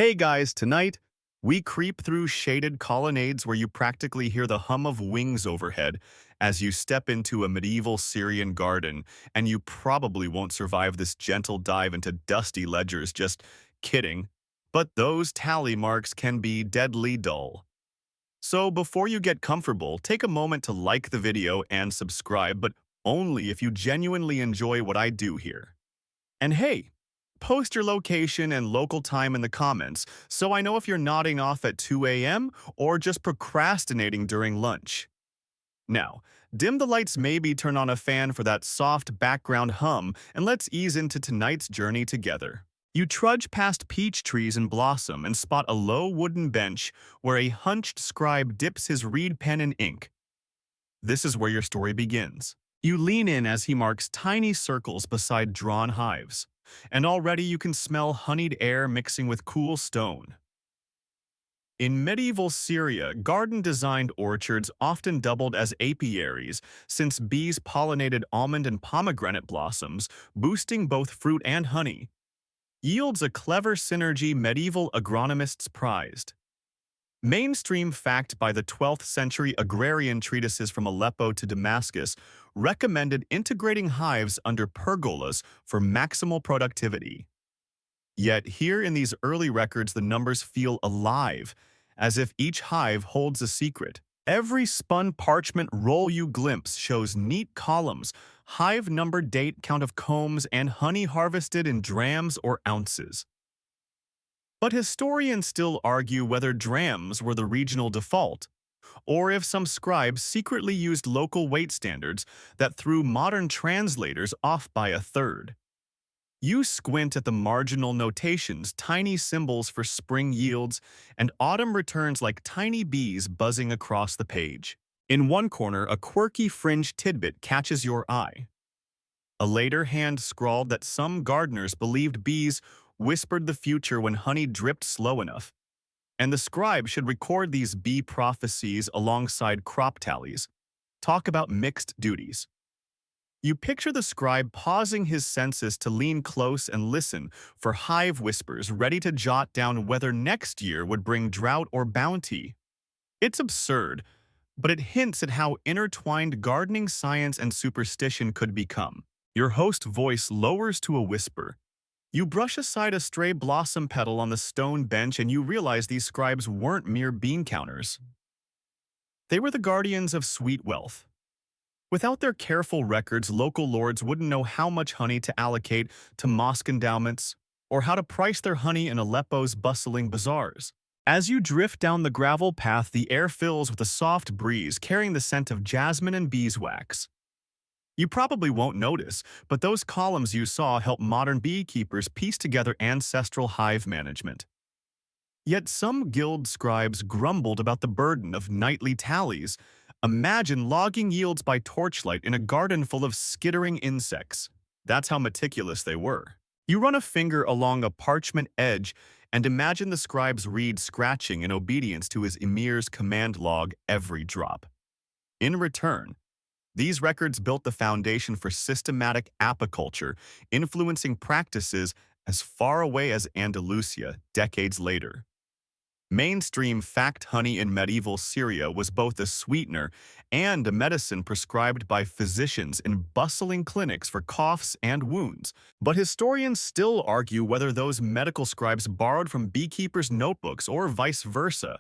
Hey guys, tonight we creep through shaded colonnades where you practically hear the hum of wings overhead as you step into a medieval Syrian garden, and you probably won't survive this gentle dive into dusty ledgers, just kidding. But those tally marks can be deadly dull. So before you get comfortable, take a moment to like the video and subscribe, but only if you genuinely enjoy what I do here. And hey, post your location and local time in the comments so I know if you're nodding off at 2 a.m. or just procrastinating during lunch. Now, dim the lights, maybe turn on a fan for that soft background hum, and let's ease into tonight's journey together. You trudge past peach trees in blossom and spot a low wooden bench where a hunched scribe dips his reed pen in ink. This is where your story begins. You lean in as he marks tiny circles beside drawn hives, and already you can smell honeyed air mixing with cool stone. In medieval Syria, garden-designed orchards often doubled as apiaries since bees pollinated almond and pomegranate blossoms, boosting both fruit and honey. Yields a clever synergy medieval agronomists prized. Mainstream fact by the 12th century agrarian treatises from Aleppo to Damascus recommended integrating hives under pergolas for maximal productivity. Yet here in these early records the numbers feel alive, as if each hive holds a secret. Every spun parchment roll you glimpse shows neat columns, hive number, date, count of combs, and honey harvested in drams or ounces. But historians still argue whether drams were the regional default, or if some scribes secretly used local weight standards that threw modern translators off by a third. You squint at the marginal notations, tiny symbols for spring yields, and autumn returns like tiny bees buzzing across the page. In one corner, a quirky fringe tidbit catches your eye. A later hand scrawled that some gardeners believed bees whispered the future when honey dripped slow enough, and the scribe should record these bee prophecies alongside crop tallies. Talk about mixed duties. You picture the scribe pausing his census to lean close and listen for hive whispers, ready to jot down whether next year would bring drought or bounty. It's absurd, but it hints at how intertwined gardening science and superstition could become. Your host voice lowers to a whisper. You brush aside a stray blossom petal on the stone bench and you realize these scribes weren't mere bean counters. They were the guardians of sweet wealth. Without their careful records, local lords wouldn't know how much honey to allocate to mosque endowments or how to price their honey in Aleppo's bustling bazaars. As you drift down the gravel path, the air fills with a soft breeze carrying the scent of jasmine and beeswax. You probably won't notice, but those columns you saw help modern beekeepers piece together ancestral hive management. Yet some guild scribes grumbled about the burden of nightly tallies. Imagine logging yields by torchlight in a garden full of skittering insects. That's how meticulous they were. You run a finger along a parchment edge and imagine the scribe's reed scratching in obedience to his emir's command log every drop. In return, these records built the foundation for systematic apiculture, influencing practices as far away as Andalusia decades later. Mainstream fact honey in medieval Syria was both a sweetener and a medicine prescribed by physicians in bustling clinics for coughs and wounds. But historians still argue whether those medical scribes borrowed from beekeepers' notebooks or vice versa.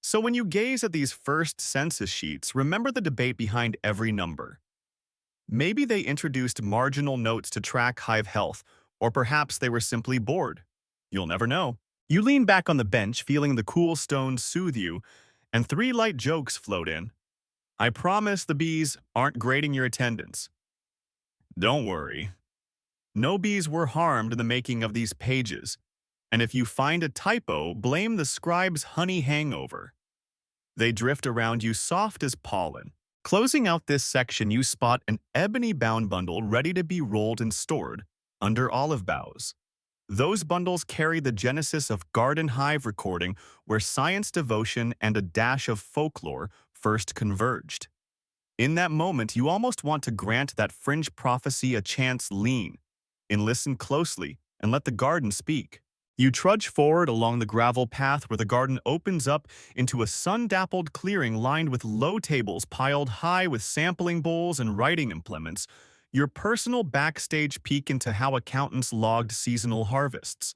So when you gaze at these first census sheets, remember the debate behind every number. Maybe they introduced marginal notes to track hive health, or perhaps they were simply bored. You'll never know. You lean back on the bench, feeling the cool stones soothe you, and three light jokes float in. I promise the bees aren't grading your attendance. Don't worry. No bees were harmed in the making of these pages, and if you find a typo, blame the scribe's honey hangover. They drift around you soft as pollen. Closing out this section, you spot an ebony-bound bundle ready to be rolled and stored under olive boughs. Those bundles carry the genesis of garden hive recording, where science, devotion, and a dash of folklore first converged. In that moment, you almost want to grant that fringe prophecy a chance. Lean and listen closely and let the garden speak. You trudge forward along the gravel path where the garden opens up into a sun-dappled clearing lined with low tables piled high with sampling bowls and writing implements, your personal backstage peek into how accountants logged seasonal harvests.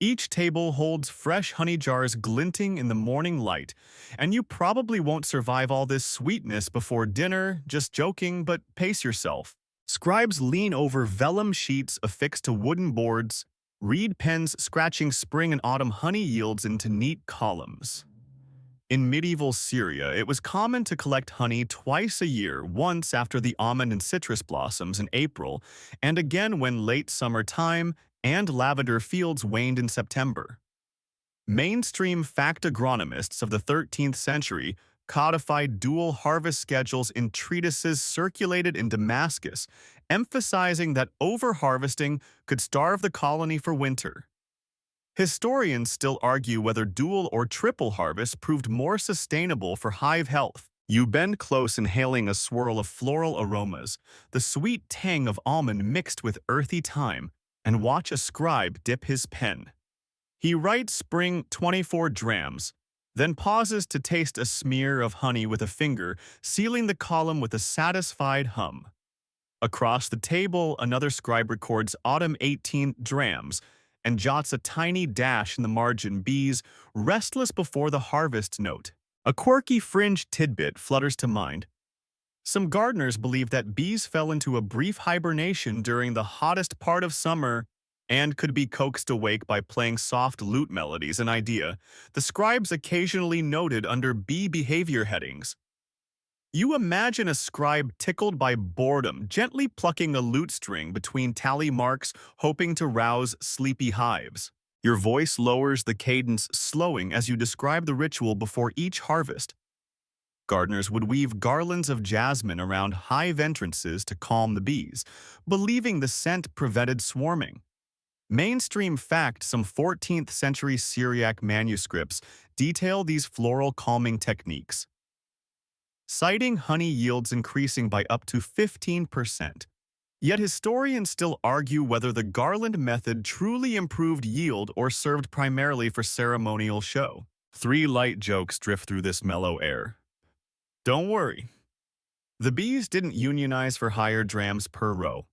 Each table holds fresh honey jars glinting in the morning light, and you probably won't survive all this sweetness before dinner, just joking, but pace yourself. Scribes lean over vellum sheets affixed to wooden boards, reed pens scratching spring and autumn honey yields into neat columns. In medieval Syria, it was common to collect honey twice a year, once after the almond and citrus blossoms in April, and again when late summer time and lavender fields waned in September. Mainstream fact agronomists of the 13th century codified dual harvest schedules in treatises circulated in Damascus, emphasizing that overharvesting could starve the colony for winter. Historians still argue whether dual or triple harvest proved more sustainable for hive health. You bend close, inhaling a swirl of floral aromas, the sweet tang of almond mixed with earthy thyme, and watch a scribe dip his pen. He writes spring 24 drams, then pauses to taste a smear of honey with a finger, sealing the column with a satisfied hum. Across the table, another scribe records autumn 18 drams and jots a tiny dash in the margin, bees restless before the harvest note. A quirky fringe tidbit flutters to mind. Some gardeners believe that bees fell into a brief hibernation during the hottest part of summer and could be coaxed awake by playing soft lute melodies, an idea the scribes occasionally noted under bee behavior headings. You imagine a scribe tickled by boredom, gently plucking a lute string between tally marks, hoping to rouse sleepy hives. Your voice lowers the cadence, slowing as you describe the ritual before each harvest. Gardeners would weave garlands of jasmine around hive entrances to calm the bees, believing the scent prevented swarming. Mainstream fact, some 14th century Syriac manuscripts detail these floral calming techniques, citing honey yields increasing by up to 15%. Yet historians still argue whether the garland method truly improved yield or served primarily for ceremonial show. 3 light jokes drift through this mellow air. Don't worry. The bees didn't unionize for higher drams per row.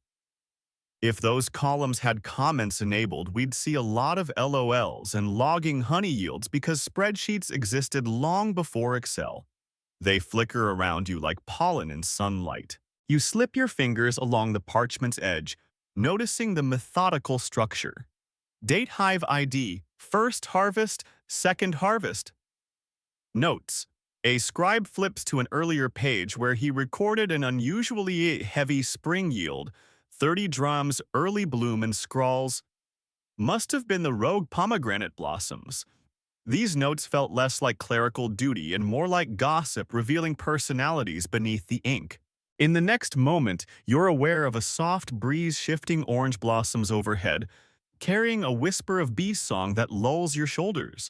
If those columns had comments enabled, we'd see a lot of LOLs and logging honey yields because spreadsheets existed long before Excel. They flicker around you like pollen in sunlight. You slip your fingers along the parchment's edge, noticing the methodical structure. Date hive ID, first harvest, second harvest. Notes. A scribe flips to an earlier page where he recorded an unusually heavy spring yield, 30 drams, early bloom, and scrawls, "Must have been the rogue pomegranate blossoms." These notes felt less like clerical duty and more like gossip revealing personalities beneath the ink. In the next moment, you're aware of a soft breeze shifting orange blossoms overhead, carrying a whisper of bee song that lulls your shoulders.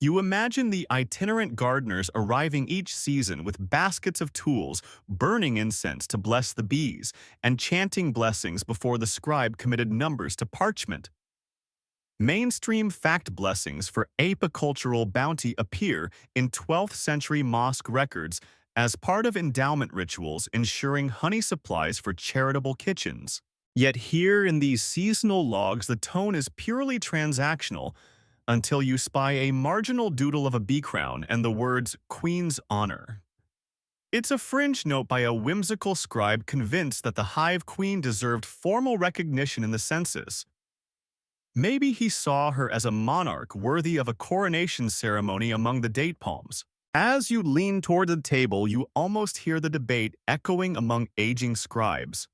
You imagine the itinerant gardeners arriving each season with baskets of tools, burning incense to bless the bees, and chanting blessings before the scribe committed numbers to parchment. Mainstream fact blessings for apicultural bounty appear in 12th century mosque records as part of endowment rituals ensuring honey supplies for charitable kitchens. Yet here in these seasonal logs, the tone is purely transactional until you spy a marginal doodle of a bee crown and the words "Queen's Honor." It's a fringe note by a whimsical scribe convinced that the hive queen deserved formal recognition in the census. Maybe he saw her as a monarch worthy of a coronation ceremony among the date palms. As you lean toward the table, you almost hear the debate echoing among aging scribes.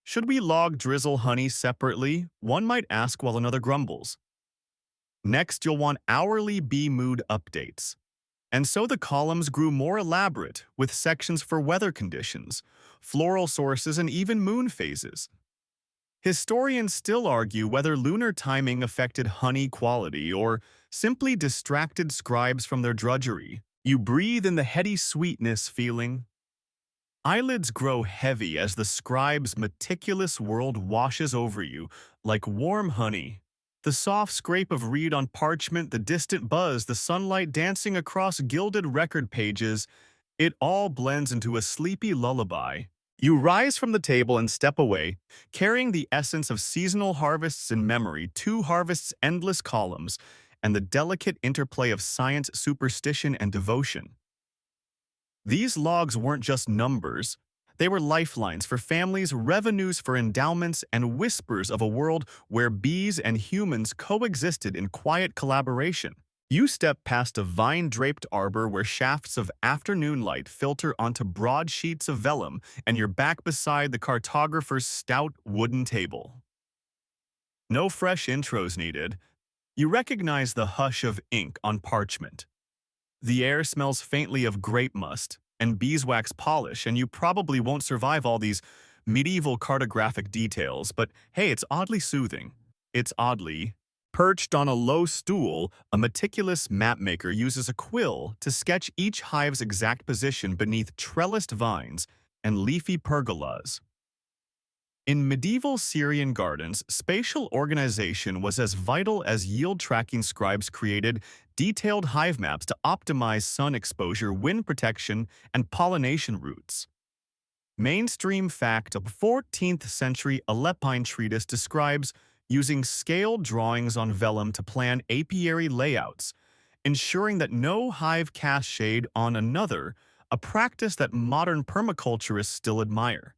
Should we log drizzle honey separately? One might ask while another grumbles. Next, you'll want hourly bee mood updates. And so the columns grew more elaborate, with sections for weather conditions, floral sources, and even moon phases. Historians still argue whether lunar timing affected honey quality or simply distracted scribes from their drudgery. You breathe in the heady sweetness feeling. Eyelids grow heavy as the scribe's meticulous world washes over you like warm honey. The soft scrape of reed on parchment, the distant buzz, the sunlight dancing across gilded record pages, it all blends into a sleepy lullaby. You rise from the table and step away, carrying the essence of seasonal harvests in memory, two harvests' endless columns, and the delicate interplay of science, superstition, and devotion. These logs weren't just numbers. They were lifelines for families, revenues for endowments, and whispers of a world where bees and humans coexisted in quiet collaboration. You step past a vine-draped arbor where shafts of afternoon light filter onto broad sheets of vellum, and you're back beside the cartographer's stout wooden table. No fresh intros needed. You recognize the hush of ink on parchment. The air smells faintly of grape must and beeswax polish, and you probably won't survive all these medieval cartographic details, but hey, it's oddly soothing. It's oddly. Perched on a low stool, a meticulous mapmaker uses a quill to sketch each hive's exact position beneath trellised vines and leafy pergolas. In medieval Syrian gardens, spatial organization was as vital as yield-tracking scribes created detailed hive maps to optimize sun exposure, wind protection, and pollination routes. Mainstream fact, a 14th century Aleppine treatise describes using scaled drawings on vellum to plan apiary layouts, ensuring that no hive casts shade on another, a practice that modern permaculturists still admire.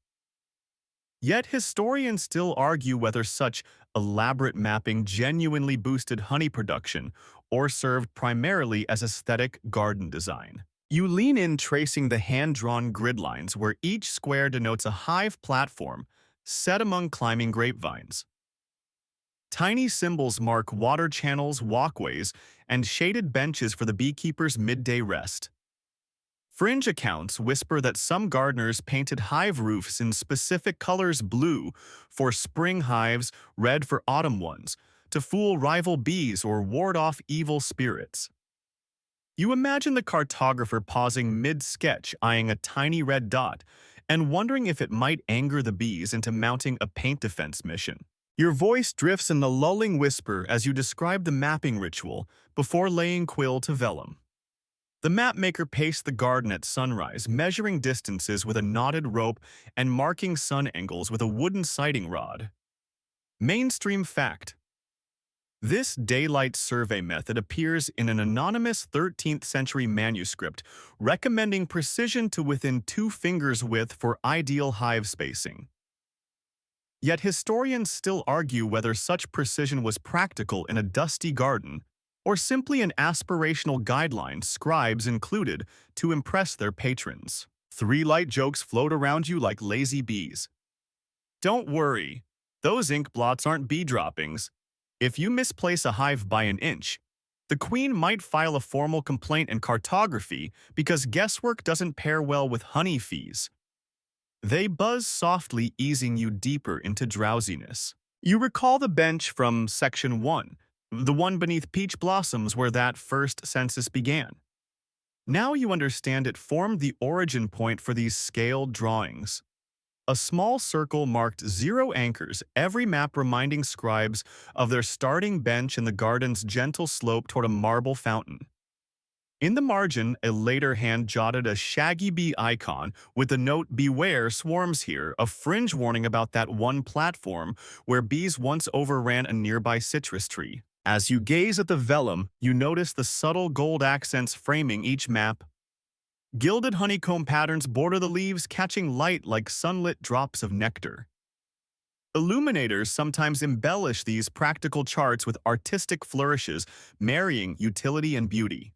Yet historians still argue whether such elaborate mapping genuinely boosted honey production or served primarily as aesthetic garden design. You lean in tracing the hand-drawn grid lines where each square denotes a hive platform set among climbing grapevines. Tiny symbols mark water channels, walkways, and shaded benches for the beekeeper's midday rest. Fringe accounts whisper that some gardeners painted hive roofs in specific colors: blue for spring hives, red for autumn ones, to fool rival bees or ward off evil spirits. You imagine the cartographer pausing mid-sketch, eyeing a tiny red dot, and wondering if it might anger the bees into mounting a paint defense mission. Your voice drifts in a lulling whisper as you describe the mapping ritual before laying quill to vellum. The mapmaker paced the garden at sunrise, measuring distances with a knotted rope and marking sun angles with a wooden sighting rod. Mainstream fact: this daylight survey method appears in an anonymous 13th century manuscript recommending precision to within 2 fingers width for ideal hive spacing. Yet historians still argue whether such precision was practical in a dusty garden or simply an aspirational guideline scribes included to impress their patrons. 3 light jokes float around you like lazy bees. Don't worry, those ink blots aren't bee droppings. If you misplace a hive by an inch, the queen might file a formal complaint in cartography because guesswork doesn't pair well with honey fees. They buzz softly, easing you deeper into drowsiness. You recall the bench from Section 1, the one beneath peach blossoms where that first census began. Now you understand it formed the origin point for these scaled drawings. A small circle marked 0 anchors, every map reminding scribes of their starting bench and the garden's gentle slope toward a marble fountain. In the margin, a later hand jotted a shaggy bee icon with the note "Beware swarms here," a fringe warning about that one platform where bees once overran a nearby citrus tree. As you gaze at the vellum, you notice the subtle gold accents framing each map. Gilded honeycomb patterns border the leaves, catching light like sunlit drops of nectar. Illuminators sometimes embellish these practical charts with artistic flourishes, marrying utility and beauty.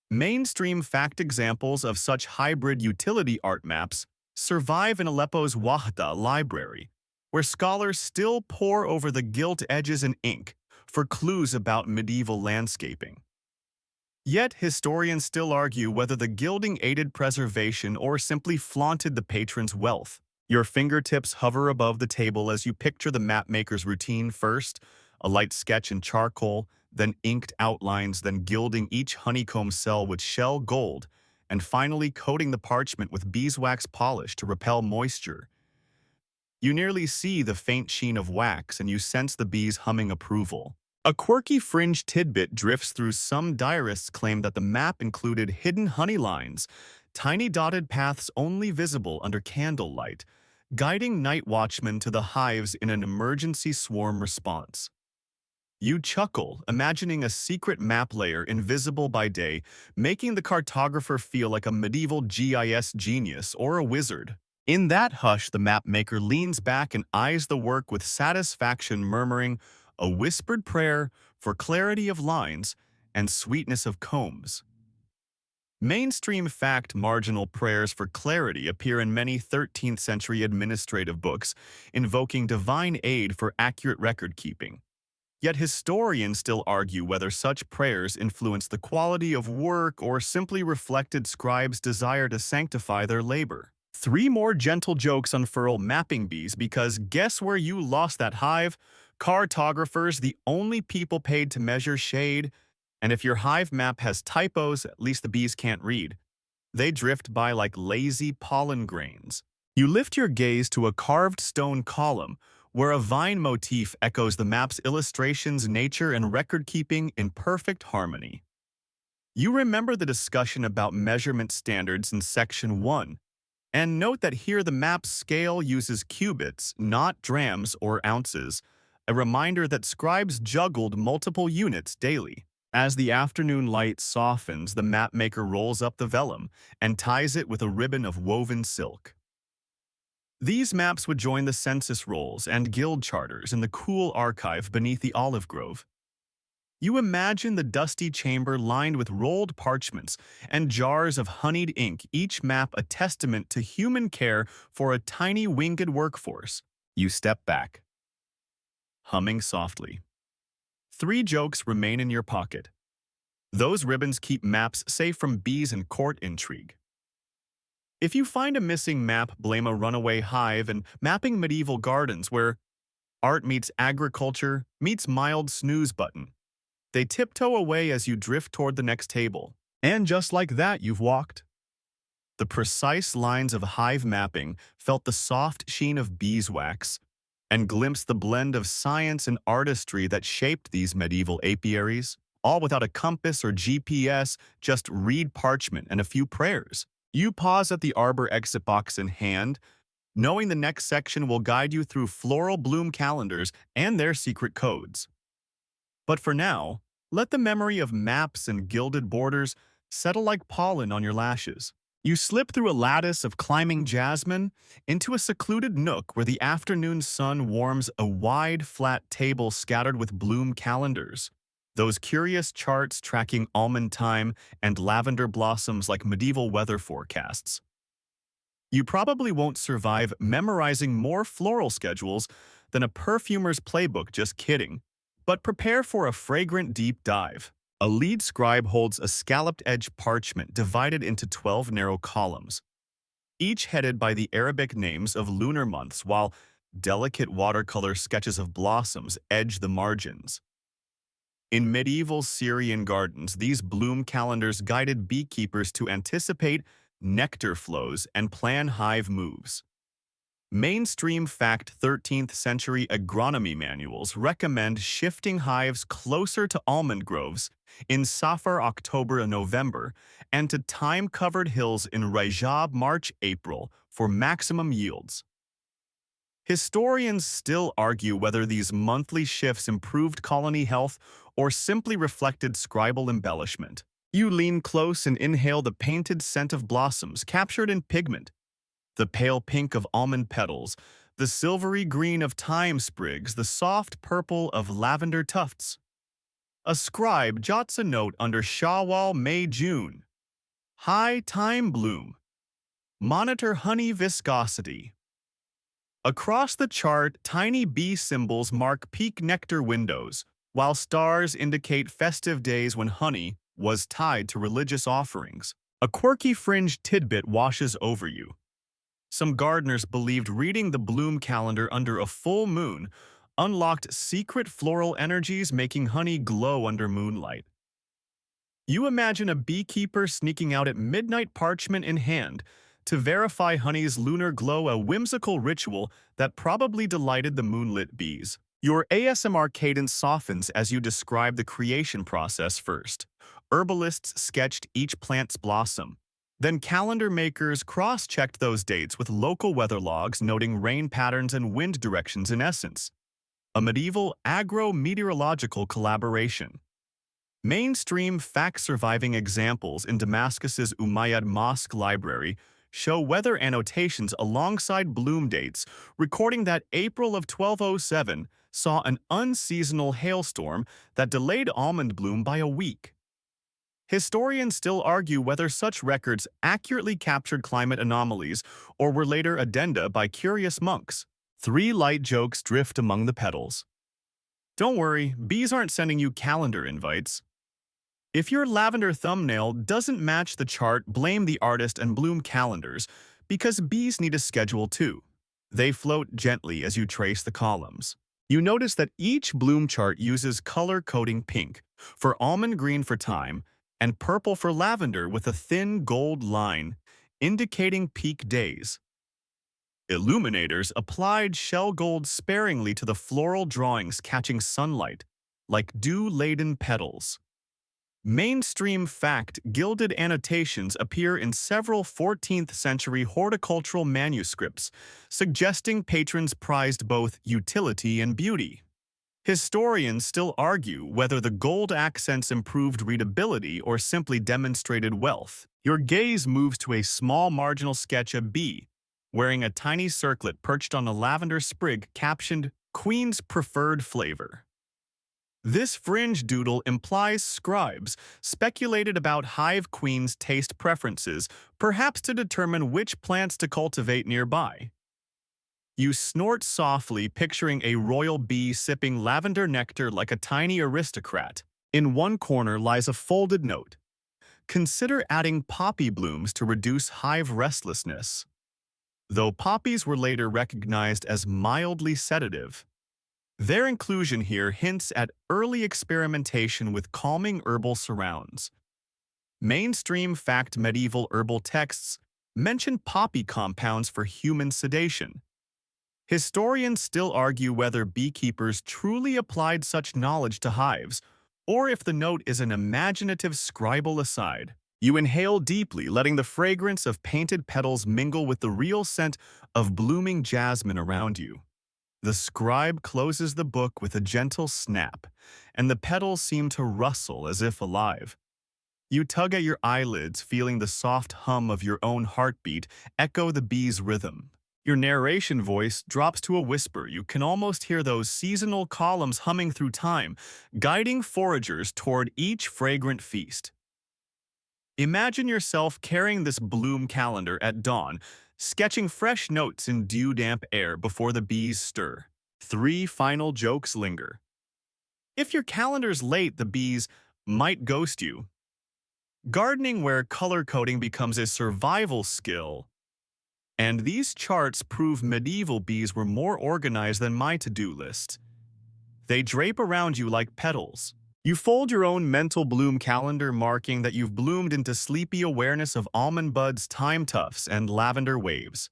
Mainstream fact examples of such hybrid utility art maps survive in Aleppo's Wahda library, where scholars still pore over the gilt edges in ink for clues about medieval landscaping. Yet historians still argue whether the gilding aided preservation or simply flaunted the patron's wealth. Your fingertips hover above the table as you picture the mapmaker's routine: first, a light sketch in charcoal, then inked outlines, then gilding each honeycomb cell with shell gold, and finally coating the parchment with beeswax polish to repel moisture. You nearly see the faint sheen of wax and you sense the bees humming approval. A quirky fringe tidbit drifts through. Some diarists claim that the map included hidden honey lines, tiny dotted paths only visible under candlelight, guiding night watchmen to the hives in an emergency swarm response. You chuckle, imagining a secret map layer invisible by day, making the cartographer feel like a medieval GIS genius or a wizard. In that hush, the map maker leans back and eyes the work with satisfaction, murmuring, a whispered prayer for clarity of lines and sweetness of combs. Mainstream fact marginal prayers for clarity appear in many 13th century administrative books, invoking divine aid for accurate record keeping. Yet historians still argue whether such prayers influenced the quality of work or simply reflected scribes' desire to sanctify their labor. Three more gentle jokes unfurl mapping bees because guess where you lost that hive? Cartographers, the only people paid to measure shade. And if your hive map has typos, at least the bees can't read. They drift by like lazy pollen grains. You lift your gaze to a carved stone column where a vine motif echoes the map's illustrations, nature, and record-keeping in perfect harmony. You remember the discussion about measurement standards in Section 1, and note that here the map's scale uses cubits, not drams or ounces, a reminder that scribes juggled multiple units daily. As the afternoon light softens, the mapmaker rolls up the vellum and ties it with a ribbon of woven silk. These maps would join the census rolls and guild charters in the cool archive beneath the olive grove. You imagine the dusty chamber lined with rolled parchments and jars of honeyed ink, each map a testament to human care for a tiny winged workforce. You step back, humming softly. Three jokes remain in your pocket. Those ribbons keep maps safe from bees and court intrigue. If you find a missing map, blame a runaway hive and mapping medieval gardens where art meets agriculture meets mild snooze button. They tiptoe away as you drift toward the next table. And just like that, you've walked. The precise lines of hive mapping felt the soft sheen of beeswax and glimpsed the blend of science and artistry that shaped these medieval apiaries, all without a compass or GPS, just reed parchment and a few prayers. You pause at the arbor exit box in hand, knowing the next section will guide you through floral bloom calendars and their secret codes. But for now, let the memory of maps and gilded borders settle like pollen on your lashes. You slip through a lattice of climbing jasmine into a secluded nook where the afternoon sun warms a wide, flat table scattered with bloom calendars. Those curious charts tracking almond time and lavender blossoms like medieval weather forecasts. You probably won't survive memorizing more floral schedules than a perfumer's playbook, just kidding. But prepare for a fragrant deep dive. A lead scribe holds a scalloped-edged parchment divided into 12 narrow columns, each headed by the Arabic names of lunar months, while delicate watercolor sketches of blossoms edge the margins. In medieval Syrian gardens, these bloom calendars guided beekeepers to anticipate nectar flows and plan hive moves. Mainstream fact 13th century agronomy manuals recommend shifting hives closer to almond groves in Safar October and November and to time-covered hills in Rajab March-April for maximum yields. Historians still argue whether these monthly shifts improved colony health or simply reflected scribal embellishment. You lean close and inhale the painted scent of blossoms captured in pigment, the pale pink of almond petals, the silvery green of thyme sprigs, the soft purple of lavender tufts. A scribe jots a note under Shawwal, May, June. High thyme bloom. Monitor honey viscosity. Across the chart, tiny bee symbols mark peak nectar windows, while stars indicate festive days when honey was tied to religious offerings. A quirky fringe tidbit washes over you. Some gardeners believed reading the bloom calendar under a full moon unlocked secret floral energies, making honey glow under moonlight. You imagine a beekeeper sneaking out at midnight, parchment in hand, to verify honey's lunar glow, a whimsical ritual that probably delighted the moonlit bees. Your ASMR cadence softens as you describe the creation process first. Herbalists sketched each plant's blossom. Then calendar makers cross-checked those dates with local weather logs noting rain patterns and wind directions in essence. A medieval agro-meteorological collaboration. Mainstream fact-surviving examples in Damascus's Umayyad Mosque library show weather annotations alongside bloom dates, recording that April of 1207 saw an unseasonal hailstorm that delayed almond bloom by a week. Historians still argue whether such records accurately captured climate anomalies or were later addenda by curious monks. 3 light jokes drift among the petals. Don't worry, bees aren't sending you calendar invites. If your lavender thumbnail doesn't match the chart, blame the artist and bloom calendars, because bees need a schedule too. They float gently as you trace the columns. You notice that each bloom chart uses color coding pink for almond green for thyme and purple for lavender with a thin gold line, indicating peak days. Illuminators applied shell gold sparingly to the floral drawings, catching sunlight like dew-laden petals. Mainstream fact gilded annotations appear in several 14th century horticultural manuscripts, suggesting patrons prized both utility and beauty. Historians still argue whether the gold accents improved readability or simply demonstrated wealth. Your gaze moves to a small marginal sketch of bee, wearing a tiny circlet perched on a lavender sprig captioned Queen's Preferred Flavor. This fringe doodle implies scribes speculated about hive queens' taste preferences, perhaps to determine which plants to cultivate nearby. You snort softly, picturing a royal bee sipping lavender nectar like a tiny aristocrat. In one corner lies a folded note. Consider adding poppy blooms to reduce hive restlessness. Though poppies were later recognized as mildly sedative, their inclusion here hints at early experimentation with calming herbal surrounds. Mainstream fact medieval herbal texts mention poppy compounds for human sedation. Historians still argue whether beekeepers truly applied such knowledge to hives, or if the note is an imaginative scribal aside. You inhale deeply, letting the fragrance of painted petals mingle with the real scent of blooming jasmine around you. The scribe closes the book with a gentle snap, and the petals seem to rustle as if alive. You tug at your eyelids, feeling the soft hum of your own heartbeat echo the bee's rhythm. Your narration voice drops to a whisper. You can almost hear those seasonal columns humming through time, guiding foragers toward each fragrant feast. Imagine yourself carrying this bloom calendar at dawn, sketching fresh notes in dew-damp air before the bees stir. 3 final jokes linger. If your calendar's late, the bees might ghost you. Gardening where color coding becomes a survival skill. And these charts prove medieval bees were more organized than my to-do list. They drape around you like petals. You fold your own mental bloom calendar, marking that you've bloomed into sleepy awareness of almond buds, thyme tufts, and lavender waves.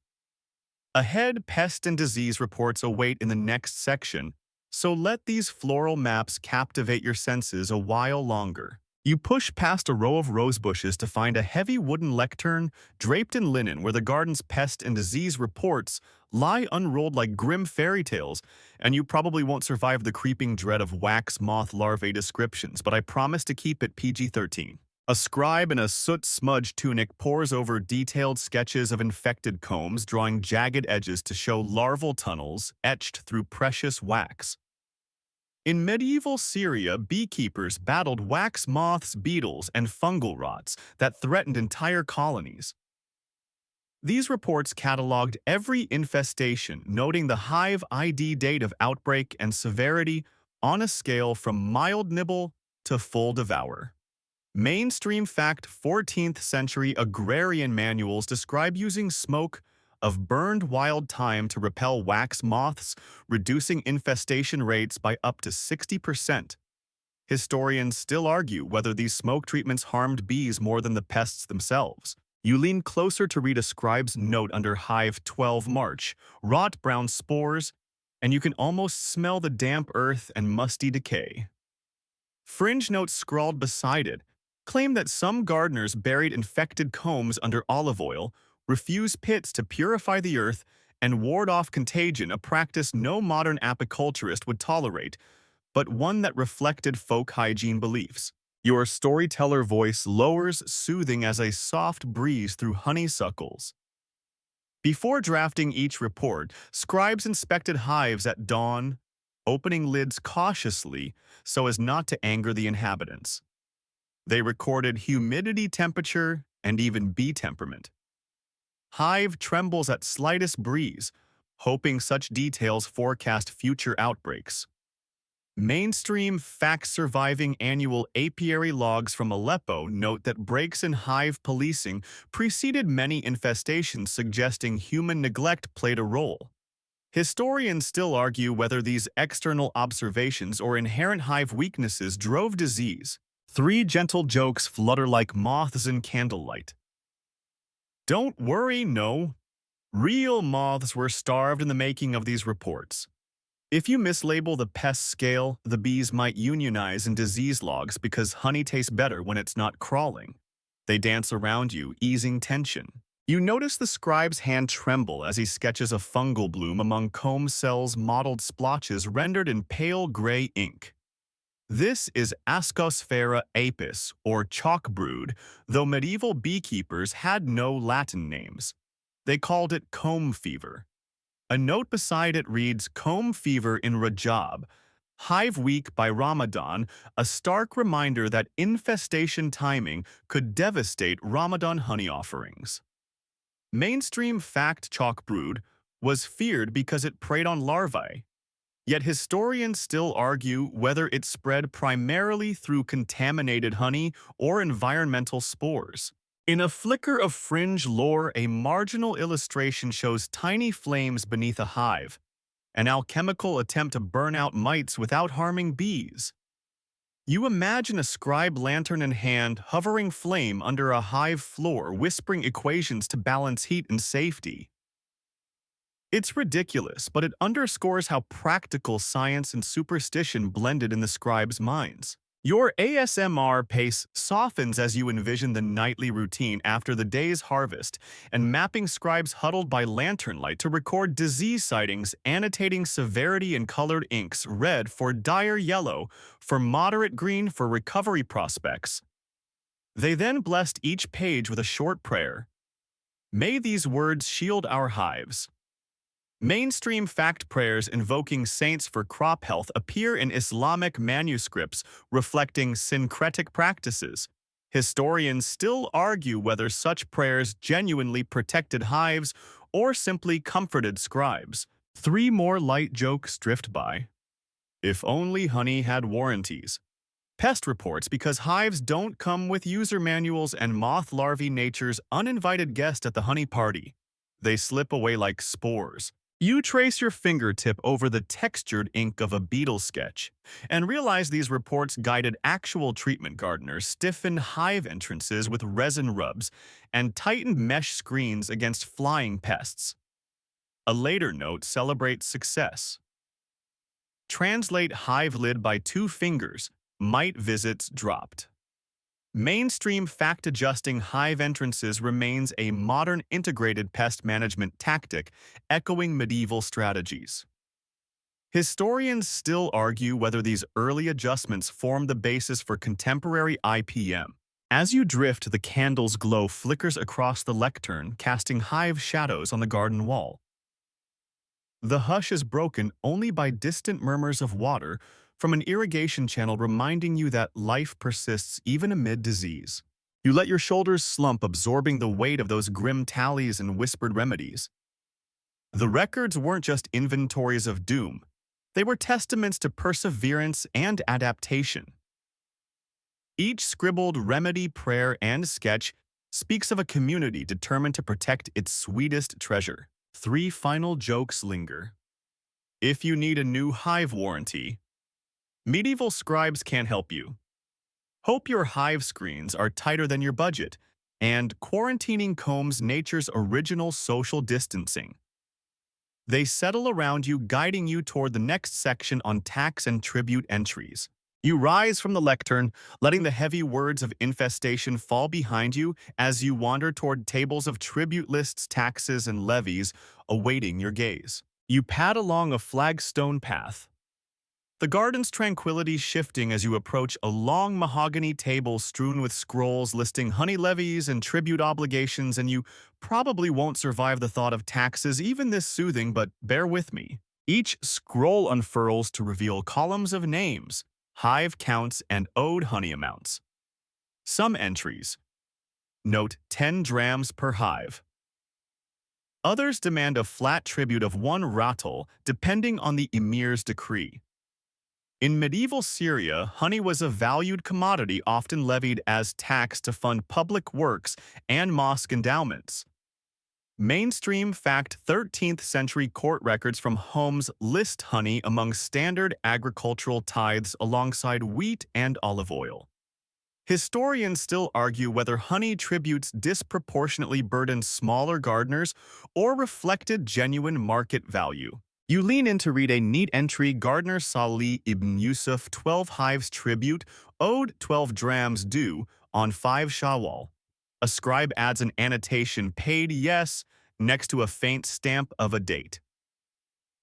Ahead, pest and disease reports await in the next section, so let these floral maps captivate your senses a while longer. You push past a row of rose bushes to find a heavy wooden lectern draped in linen where the garden's pest and disease reports lie unrolled like grim fairy tales, and you probably won't survive the creeping dread of wax moth larvae descriptions, but I promise to keep it PG-13. A scribe in a soot-smudged tunic pores over detailed sketches of infected combs, drawing jagged edges to show larval tunnels etched through precious wax. In medieval Syria, beekeepers battled wax moths, beetles, and fungal rots that threatened entire colonies. These reports cataloged every infestation, noting the hive ID date of outbreak and severity on a scale from mild nibble to full devour. Mainstream fact 14th century agrarian manuals describe using smoke of burned wild thyme to repel wax moths, reducing infestation rates by up to 60%. Historians still argue whether these smoke treatments harmed bees more than the pests themselves. You lean closer to read a scribe's note under Hive 12 March, rot brown spores, and you can almost smell the damp earth and musty decay. Fringe notes scrawled beside it claim that some gardeners buried infected combs under olive oil, refused pits to purify the earth, and ward off contagion, a practice no modern apiculturist would tolerate, but one that reflected folk hygiene beliefs. Your storyteller voice lowers, soothing as a soft breeze through honeysuckles. Before drafting each report, scribes inspected hives at dawn, opening lids cautiously so as not to anger the inhabitants. They recorded humidity, temperature, and even bee temperament. Hive trembles at slightest breeze, hoping such details forecast future outbreaks. Mainstream facts surviving annual apiary logs from Aleppo note that breaks in hive policing preceded many infestations, suggesting human neglect played a role. Historians still argue whether these external observations or inherent hive weaknesses drove disease. Three gentle jokes flutter like moths in candlelight. Don't worry, no. Real moths were starved in the making of these reports. If you mislabel the pest scale, the bees might unionize in disease logs because honey tastes better when it's not crawling. They dance around you, easing tension. You notice the scribe's hand tremble as he sketches a fungal bloom among comb cells, mottled splotches rendered in pale gray ink. This is Ascosphaera apis, or chalk brood, though medieval beekeepers had no Latin names. They called it comb fever. A note beside it reads, "Comb fever in Rajab, Hive Week by Ramadan," a stark reminder that infestation timing could devastate Ramadan honey offerings. Mainstream fact chalk brood was feared because it preyed on larvae. Yet historians still argue whether it spread primarily through contaminated honey or environmental spores. In a flicker of fringe lore, a marginal illustration shows tiny flames beneath a hive, an alchemical attempt to burn out mites without harming bees. You imagine a scribe lantern in hand hovering flame under a hive floor, whispering equations to balance heat and safety. It's ridiculous, but it underscores how practical science and superstition blended in the scribe's minds. Your ASMR pace softens as you envision the nightly routine after the day's harvest, and mapping scribes huddled by lantern light to record disease sightings, annotating severity in colored inks, red for dire yellow, for moderate green for recovery prospects. They then blessed each page with a short prayer. May these words shield our hives. Mainstream fact prayers invoking saints for crop health appear in Islamic manuscripts reflecting syncretic practices. Historians still argue whether such prayers genuinely protected hives or simply comforted scribes. Three more light jokes drift by. If only honey had warranties. Pest reports because hives don't come with user manuals, and moth larvae, nature's uninvited guest at the honey party. They slip away like spores. You trace your fingertip over the textured ink of a beetle sketch and realize these reports guided actual treatment gardeners, stiffened hive entrances with resin rubs, and tightened mesh screens against flying pests. A later note celebrates success. Translate hive lid by 2 fingers, mite visits dropped. Mainstream fact-adjusting hive entrances remains a modern integrated pest management tactic, echoing medieval strategies. Historians still argue whether these early adjustments form the basis for contemporary IPM. As you drift, the candle's glow flickers across the lectern, casting hive shadows on the garden wall. The hush is broken only by distant murmurs of water from an irrigation channel, reminding you that life persists even amid disease. You let your shoulders slump, absorbing the weight of those grim tallies and whispered remedies. The records weren't just inventories of doom. They were testaments to perseverance and adaptation. Each scribbled remedy, prayer, and sketch speaks of a community determined to protect its sweetest treasure. 3 final jokes linger. If you need a new hive warranty, medieval scribes can help you. Hope your hive screens are tighter than your budget, and quarantining combs nature's original social distancing. They settle around you, guiding you toward the next section on tax and tribute entries. You rise from the lectern, letting the heavy words of infestation fall behind you as you wander toward tables of tribute lists, taxes, and levies awaiting your gaze. You pad along a flagstone path, the garden's tranquility shifting as you approach a long mahogany table strewn with scrolls listing honey levies and tribute obligations, and you probably won't survive the thought of taxes, even this soothing, but bear with me. Each scroll unfurls to reveal columns of names, hive counts, and owed honey amounts. Some entries note 10 drams per hive. Others demand a flat tribute of 1 rattle, depending on the emir's decree. In medieval Syria, honey was a valued commodity often levied as tax to fund public works and mosque endowments. Mainstream fact 13th century court records from Homs list honey among standard agricultural tithes alongside wheat and olive oil. Historians still argue whether honey tributes disproportionately burdened smaller gardeners or reflected genuine market value. You lean in to read a neat entry, Gardener Salih ibn Yusuf 12 hives tribute, owed 12 drams due, on 5 Shawwal. A scribe adds an annotation, paid yes, next to a faint stamp of a date.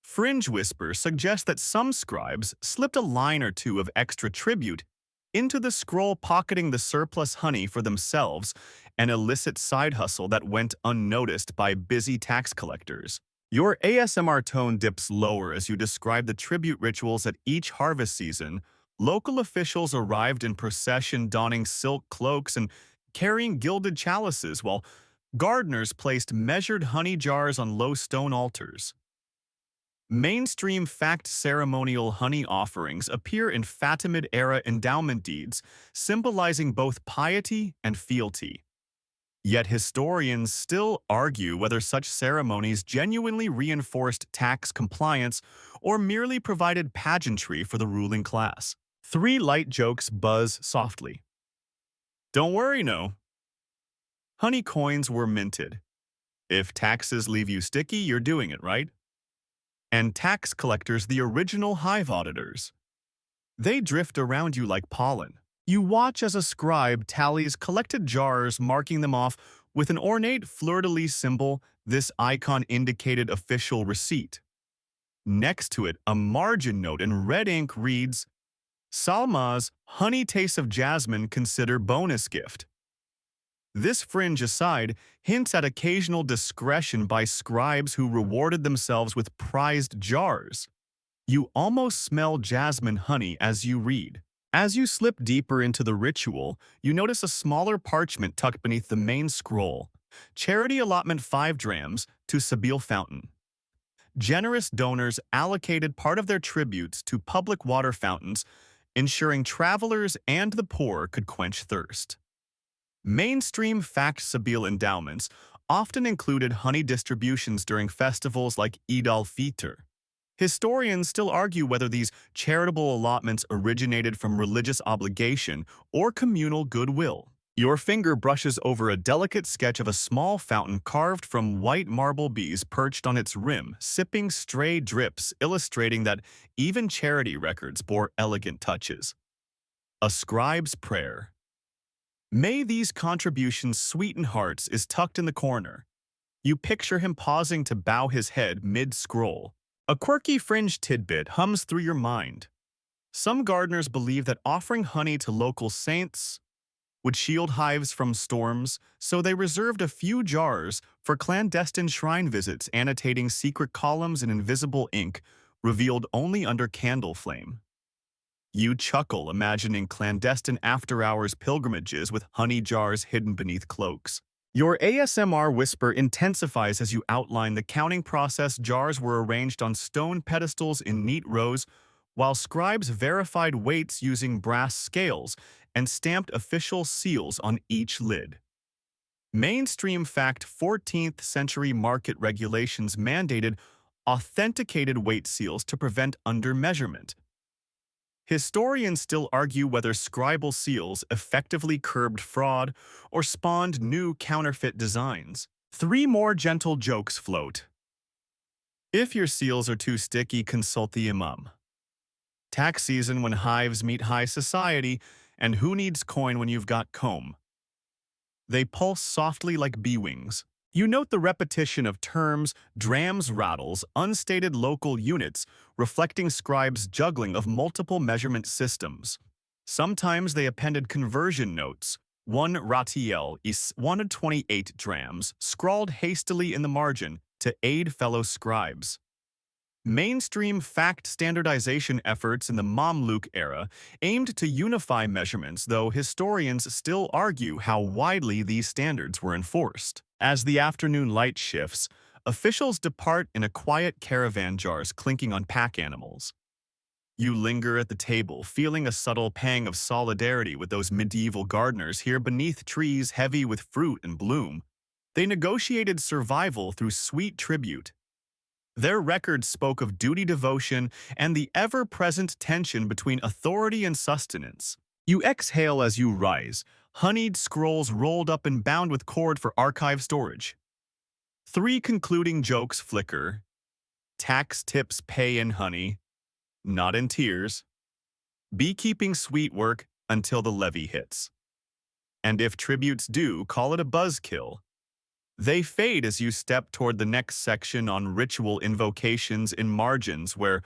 Fringe whispers suggest that some scribes slipped a line or two of extra tribute into the scroll, pocketing the surplus honey for themselves, an illicit side hustle that went unnoticed by busy tax collectors. Your ASMR tone dips lower as you describe the tribute rituals at each harvest season. Local officials arrived in procession, donning silk cloaks and carrying gilded chalices, while gardeners placed measured honey jars on low stone altars. Mainstream fact ceremonial honey offerings appear in Fatimid-era endowment deeds, symbolizing both piety and fealty. Yet historians still argue whether such ceremonies genuinely reinforced tax compliance or merely provided pageantry for the ruling class. 3 light jokes buzz softly. Don't worry, no. Honey coins were minted. If taxes leave you sticky, you're doing it right. And tax collectors, the original hive auditors. They drift around you like pollen. You watch as a scribe tallies collected jars, marking them off with an ornate fleur-de-lis symbol. This icon indicated official receipt. Next to it, a margin note in red ink reads, Salma's honey taste of jasmine, consider bonus gift. This fringe aside hints at occasional discretion by scribes who rewarded themselves with prized jars. You almost smell jasmine honey as you read. As you slip deeper into the ritual, you notice a smaller parchment tucked beneath the main scroll. Charity allotment 5 drams to Sabil Fountain. Generous donors allocated part of their tributes to public water fountains, ensuring travelers and the poor could quench thirst. Mainstream fact Sabil endowments often included honey distributions during festivals like Eid al-Fitr. Historians still argue whether these charitable allotments originated from religious obligation or communal goodwill. Your finger brushes over a delicate sketch of a small fountain carved from white marble bees perched on its rim, sipping stray drips, illustrating that even charity records bore elegant touches. A scribe's prayer. May these contributions sweeten hearts is tucked in the corner. You picture him pausing to bow his head mid-scroll. A quirky fringe tidbit hums through your mind. Some gardeners believe that offering honey to local saints would shield hives from storms, so they reserved a few jars for clandestine shrine visits, annotating secret columns in invisible ink revealed only under candle flame. You chuckle, imagining clandestine after-hours pilgrimages with honey jars hidden beneath cloaks. Your ASMR whisper intensifies as you outline the counting process. Jars were arranged on stone pedestals in neat rows, while scribes verified weights using brass scales and stamped official seals on each lid. Mainstream fact 14th century market regulations mandated authenticated weight seals to prevent undermeasurement. Historians still argue whether scribal seals effectively curbed fraud or spawned new counterfeit designs. 3 more gentle jokes float. If your seals are too sticky, consult the imam. Tax season when hives meet high society, and who needs coin when you've got comb? They pulse softly like bee wings. You note the repetition of terms, drams, rattles, unstated local units, reflecting scribes' juggling of multiple measurement systems. Sometimes they appended conversion notes. One ratiel is 128 drams, scrawled hastily in the margin to aid fellow scribes. Mainstream fact standardization efforts in the Mamluk era aimed to unify measurements, though historians still argue how widely these standards were enforced. As the afternoon light shifts, officials depart in a quiet caravan, jars clinking on pack animals. You linger at the table, feeling a subtle pang of solidarity with those medieval gardeners here beneath trees heavy with fruit and bloom. They negotiated survival through sweet tribute. Their records spoke of duty, devotion, and the ever-present tension between authority and sustenance. You exhale as you rise, honeyed scrolls rolled up and bound with cord for archive storage. Three concluding jokes flicker. Tax tips pay in honey, not in tears. Beekeeping sweet work until the levy hits. And if tributes do, call it a buzzkill. They fade as you step toward the next section on ritual invocations in margins where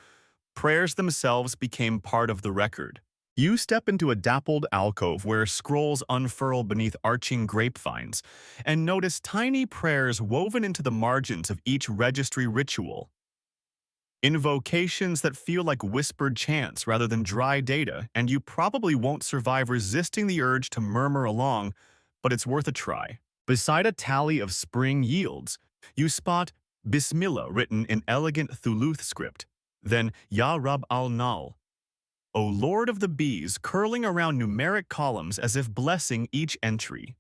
prayers themselves became part of the record. You step into a dappled alcove where scrolls unfurl beneath arching grapevines and notice tiny prayers woven into the margins of each registry ritual. Invocations that feel like whispered chants rather than dry data, and you probably won't survive resisting the urge to murmur along, but it's worth a try. Beside a tally of spring yields, you spot Bismillah written in elegant Thuluth script, then Ya Rab al-Nal, O Lord of the Bees, curling around numeric columns as if blessing each entry.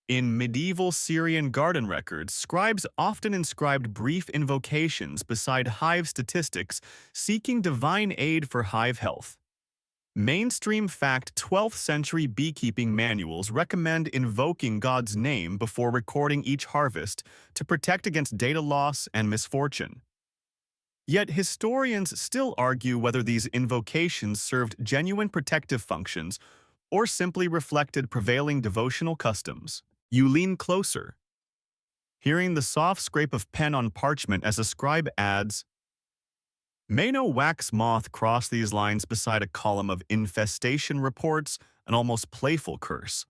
In medieval Syrian garden records, scribes often inscribed brief invocations beside hive statistics, seeking divine aid for hive health. Mainstream fact 12th century beekeeping manuals recommend invoking God's name before recording each harvest to protect against data loss and misfortune. Yet historians still argue whether these invocations served genuine protective functions or simply reflected prevailing devotional customs. You lean closer, hearing the soft scrape of pen on parchment as a scribe adds, "May no wax moth cross these lines," beside a column of infestation reports, an almost playful curse.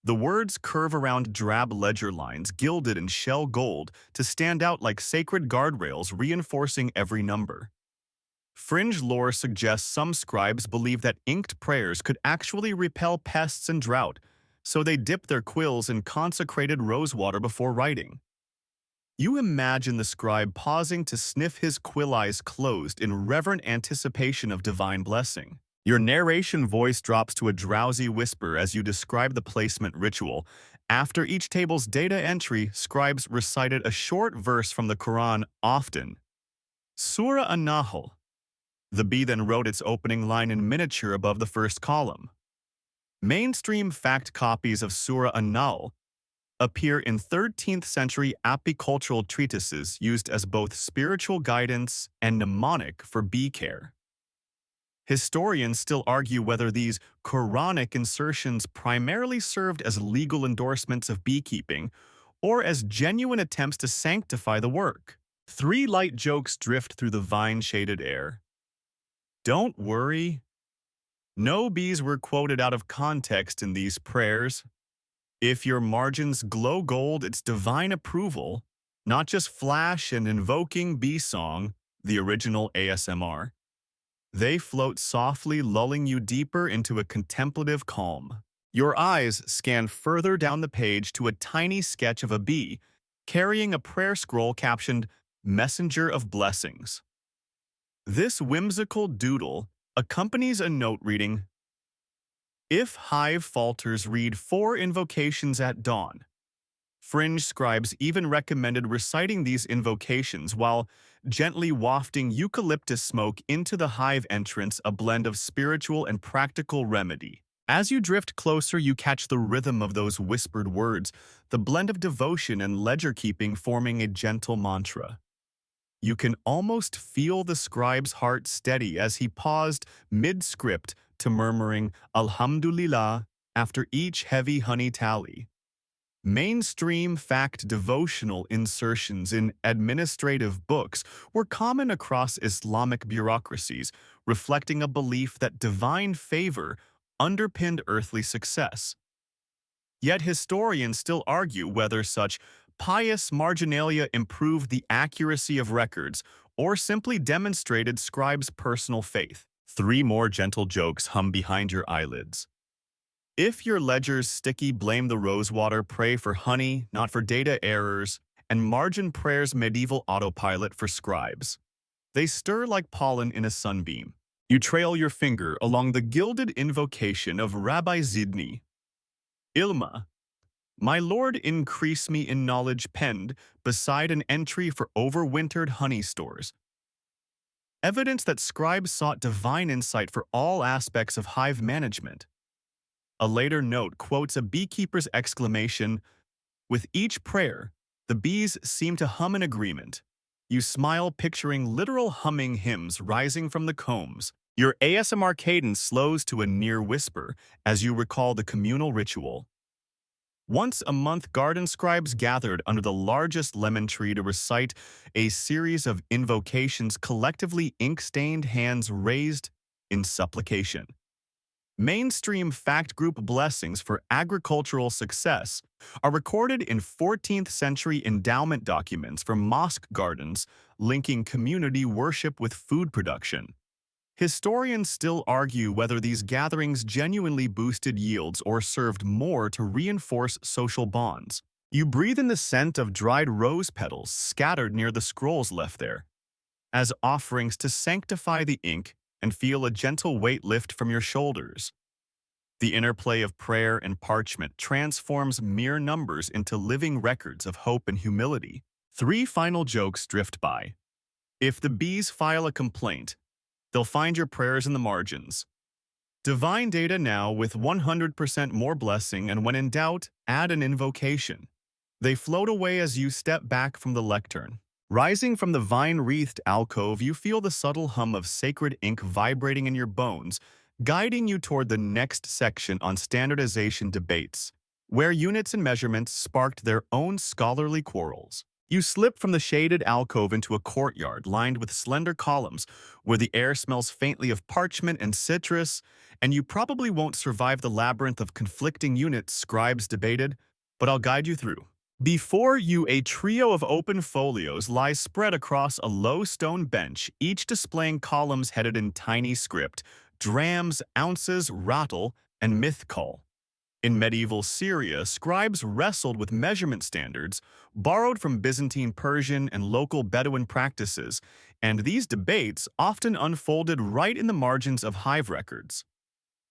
The words curve around drab ledger lines gilded in shell gold to stand out like sacred guardrails reinforcing every number. Fringe lore suggests some scribes believe that inked prayers could actually repel pests and drought, so they dip their quills in consecrated rosewater before writing. You imagine the scribe pausing to sniff his quill eyes closed in reverent anticipation of divine blessing. Your narration voice drops to a drowsy whisper as you describe the placement ritual. After each table's data entry, scribes recited a short verse from the Quran, often. Surah An-Nahl. The bee then wrote its opening line in miniature above the first column. Mainstream fact copies of Surah An-Nahl appear in 13th century apicultural treatises used as both spiritual guidance and mnemonic for bee care. Historians still argue whether these Quranic insertions primarily served as legal endorsements of beekeeping or as genuine attempts to sanctify the work. Three light jokes drift through the vine-shaded air. Don't worry. No bees were quoted out of context in these prayers. If your margins glow gold, it's divine approval, not just flash and invoking bee song, the original ASMR. They float softly, lulling you deeper into a contemplative calm. Your eyes scan further down the page to a tiny sketch of a bee, carrying a prayer scroll captioned, "Messenger of Blessings." This whimsical doodle accompanies a note reading, "If hive falters, read 4 invocations at dawn." Fringe scribes even recommended reciting these invocations while gently wafting eucalyptus smoke into the hive entrance, a blend of spiritual and practical remedy. As you drift closer, you catch the rhythm of those whispered words, the blend of devotion and ledger-keeping forming a gentle mantra. You can almost feel the scribe's heart steady as he paused mid-script to murmuring Alhamdulillah after each heavy honey tally. Mainstream fact devotional insertions in administrative books were common across Islamic bureaucracies, reflecting a belief that divine favor underpinned earthly success. Yet historians still argue whether such pious marginalia improved the accuracy of records or simply demonstrated scribes' personal faith. Three more gentle jokes hum behind your eyelids. If your ledger's sticky, blame the rosewater, pray for honey, not for data errors, and margin prayers medieval autopilot for scribes. They stir like pollen in a sunbeam. You trail your finger along the gilded invocation of Rabbi Zidni. Ilma, my lord increase me in knowledge penned beside an entry for overwintered honey stores. Evidence that scribes sought divine insight for all aspects of hive management. A later note quotes a beekeeper's exclamation, with each prayer, the bees seem to hum in agreement. You smile picturing literal humming hymns rising from the combs. Your ASMR cadence slows to a near whisper as you recall the communal ritual. Once a month, garden scribes gathered under the largest lemon tree to recite a series of invocations, collectively ink-stained hands raised in supplication. Mainstream fact group blessings for agricultural success are recorded in 14th century endowment documents for mosque gardens, linking community worship with food production. Historians still argue whether these gatherings genuinely boosted yields or served more to reinforce social bonds. You breathe in the scent of dried rose petals scattered near the scrolls left there, as offerings to sanctify the ink and feel a gentle weight lift from your shoulders. The interplay of prayer and parchment transforms mere numbers into living records of hope and humility. Three final jokes drift by. If the bees file a complaint, they'll find your prayers in the margins. Divine data now with 100% more blessing, and when in doubt, add an invocation. They float away as you step back from the lectern. Rising from the vine-wreathed alcove, you feel the subtle hum of sacred ink vibrating in your bones, guiding you toward the next section on standardization debates, where units and measurements sparked their own scholarly quarrels. You slip from the shaded alcove into a courtyard lined with slender columns, where the air smells faintly of parchment and citrus, and you probably won't survive the labyrinth of conflicting units scribes debated, but I'll guide you through. Before you, a trio of open folios lies spread across a low stone bench, each displaying columns headed in tiny script: drams, ounces, rattle, and mythkal. In medieval Syria, scribes wrestled with measurement standards borrowed from Byzantine Persian and local Bedouin practices, and these debates often unfolded right in the margins of hive records.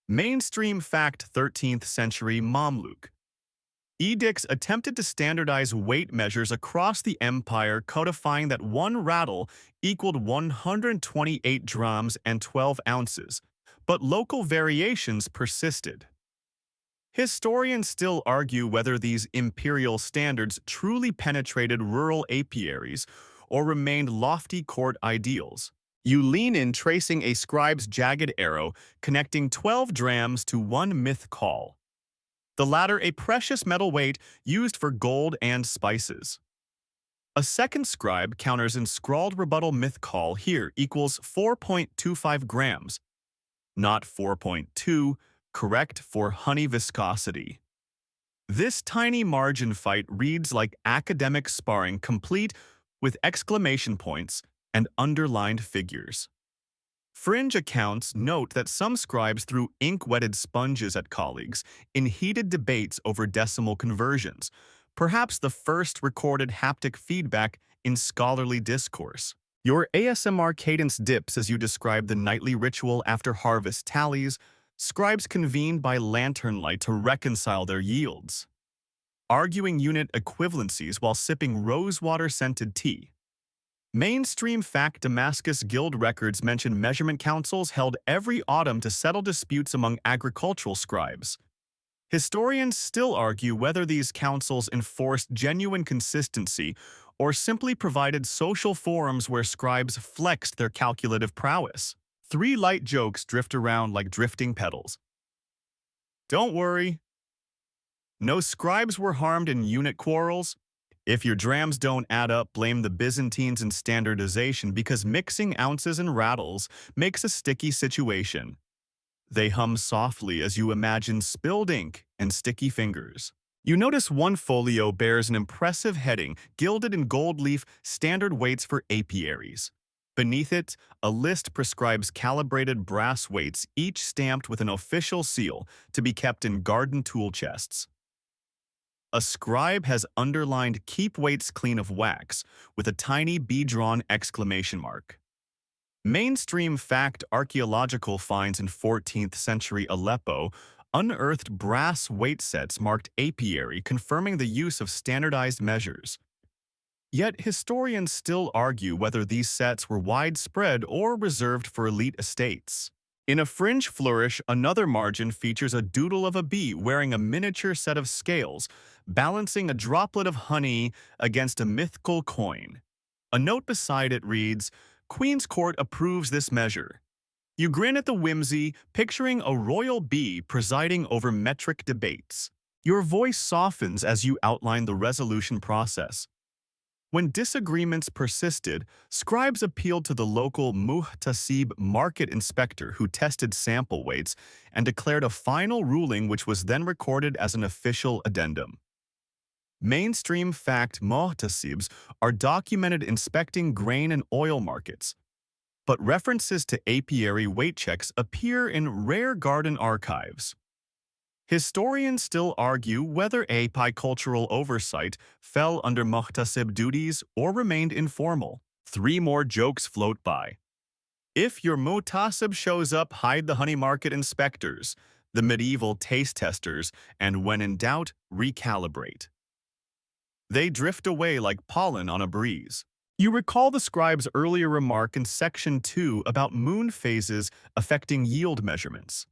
Mainstream fact: 13th century Mamluk. Edicts attempted to standardize weight measures across the empire, codifying that one rattle equaled 128 drams and 12 ounces, but local variations persisted. Historians still argue whether these imperial standards truly penetrated rural apiaries or remained lofty court ideals. You lean in, tracing a scribe's jagged arrow connecting 12 drams to one myth call, the latter a precious metal weight used for gold and spices. A second scribe counters in scrawled rebuttal myth call here equals 4.25 grams, not 4.2, correct for honey viscosity. This tiny margin fight reads like academic sparring, complete with exclamation points and underlined figures. Fringe accounts note that some scribes threw ink-wetted sponges at colleagues in heated debates over decimal conversions, perhaps the first recorded haptic feedback in scholarly discourse. Your ASMR cadence dips as you describe the nightly ritual after harvest tallies. Scribes convened by lantern light to reconcile their yields, arguing unit equivalencies while sipping rosewater-scented tea. Mainstream fact: Damascus Guild records mention measurement councils held every autumn to settle disputes among agricultural scribes. Historians still argue whether these councils enforced genuine consistency or simply provided social forums where scribes flexed their calculative prowess. Three light jokes drift around like drifting petals. Don't worry, no scribes were harmed in unit quarrels. If your drams don't add up, blame the Byzantines in standardization because mixing ounces and rattles makes a sticky situation. They hum softly as you imagine spilled ink and sticky fingers. You notice one folio bears an impressive heading, gilded in gold leaf, standard weights for apiaries. Beneath it, a list prescribes calibrated brass weights, each stamped with an official seal to be kept in garden tool chests. A scribe has underlined "Keep weights clean of wax" with a tiny bee-drawn exclamation mark. Mainstream fact: archaeological finds in 14th century Aleppo unearthed brass weight sets marked apiary, confirming the use of standardized measures. Yet historians still argue whether these sets were widespread or reserved for elite estates. In a fringe flourish, another margin features a doodle of a bee wearing a miniature set of scales, balancing a droplet of honey against a mythical coin. A note beside it reads, "Queen's Court approves this measure." You grin at the whimsy, picturing a royal bee presiding over metric debates. Your voice softens as you outline the resolution process. When disagreements persisted, scribes appealed to the local muhtasib market inspector who tested sample weights and declared a final ruling which was then recorded as an official addendum. Mainstream fact: muhtasibs are documented inspecting grain and oil markets, but references to apiary weight checks appear in rare garden archives. Historians still argue whether apicultural oversight fell under muhtasib duties or remained informal. Three more jokes float by. If your muhtasib shows up, hide the honey market inspectors, the medieval taste testers, and when in doubt, recalibrate. They drift away like pollen on a breeze. You recall the scribe's earlier remark in Section 2 about moon phases affecting yield measurements.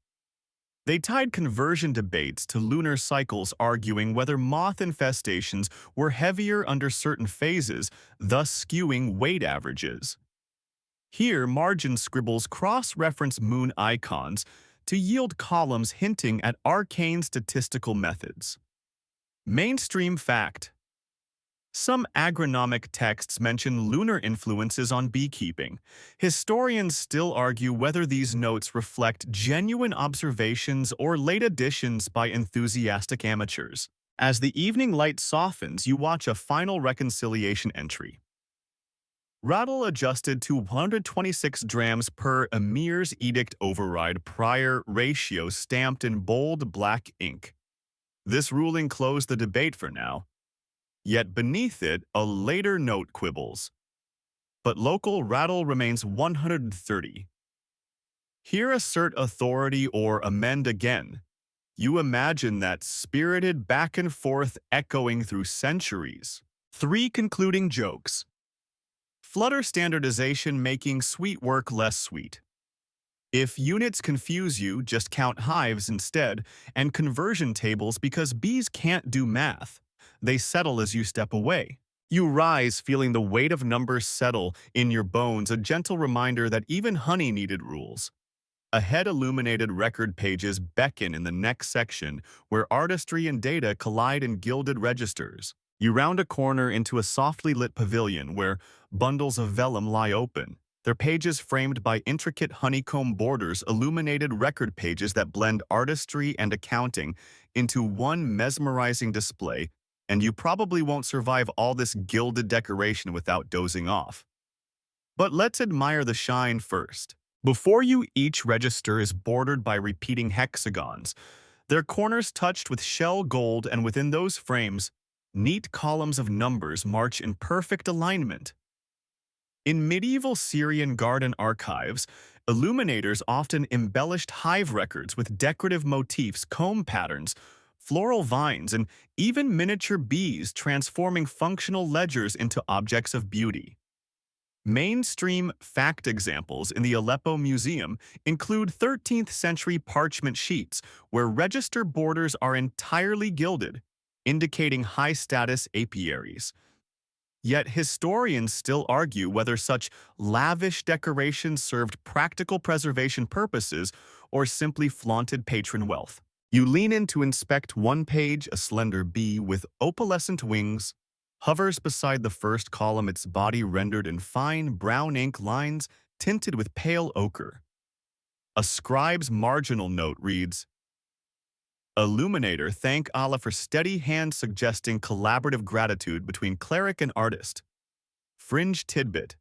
They tied conversion debates to lunar cycles, arguing whether moth infestations were heavier under certain phases, thus skewing weight averages. Here, margin scribbles cross-reference moon icons to yield columns hinting at arcane statistical methods. Mainstream fact: some agronomic texts mention lunar influences on beekeeping. Historians still argue whether these notes reflect genuine observations or late additions by enthusiastic amateurs. As the evening light softens, you watch a final reconciliation entry. Rattle adjusted to 126 drams per emir's edict override prior ratio stamped in bold black ink. This ruling closed the debate for now. Yet beneath it, a later note quibbles. But local rattle remains 130. Here assert authority or amend again. You imagine that spirited back and forth echoing through centuries. Three concluding jokes. Flutter standardization making sweet work less sweet. If units confuse you, just count hives instead, and conversion tables because bees can't do math. They settle as you step away. You rise, feeling the weight of numbers settle in your bones, a gentle reminder that even honey needed rules. Ahead, illuminated record pages beckon in the next section, where artistry and data collide in gilded registers. You round a corner into a softly lit pavilion where bundles of vellum lie open, their pages framed by intricate honeycomb borders, illuminated record pages that blend artistry and accounting into one mesmerizing display. And you probably won't survive all this gilded decoration without dozing off. But let's admire the shine first. Before you, each register is bordered by repeating hexagons, their corners touched with shell gold, and within those frames, neat columns of numbers march in perfect alignment. In medieval Syrian garden archives, illuminators often embellished hive records with decorative motifs, comb patterns, floral vines, and even miniature bees, transforming functional ledgers into objects of beauty. Mainstream fact examples in the Aleppo Museum include 13th century parchment sheets where register borders are entirely gilded, indicating high-status apiaries. Yet historians still argue whether such lavish decorations served practical preservation purposes or simply flaunted patron wealth. You lean in to inspect one page, a slender bee with opalescent wings hovers beside the first column, its body rendered in fine brown ink lines tinted with pale ochre. A scribe's marginal note reads, Illuminator, thank Allah for steady hand, suggesting collaborative gratitude between cleric and artist. Fringe tidbit.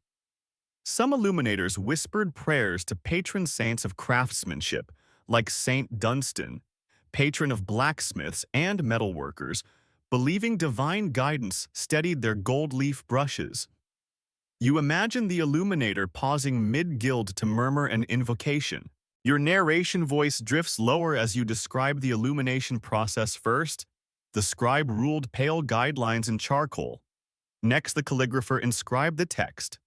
Some illuminators whispered prayers to patron saints of craftsmanship, like Saint Dunstan, patron of blacksmiths and metalworkers, believing divine guidance steadied their gold leaf brushes. You imagine the illuminator pausing mid-guild to murmur an invocation. Your narration voice drifts lower as you describe the illumination process. First, the scribe ruled pale guidelines in charcoal. Next, the calligrapher inscribed the text.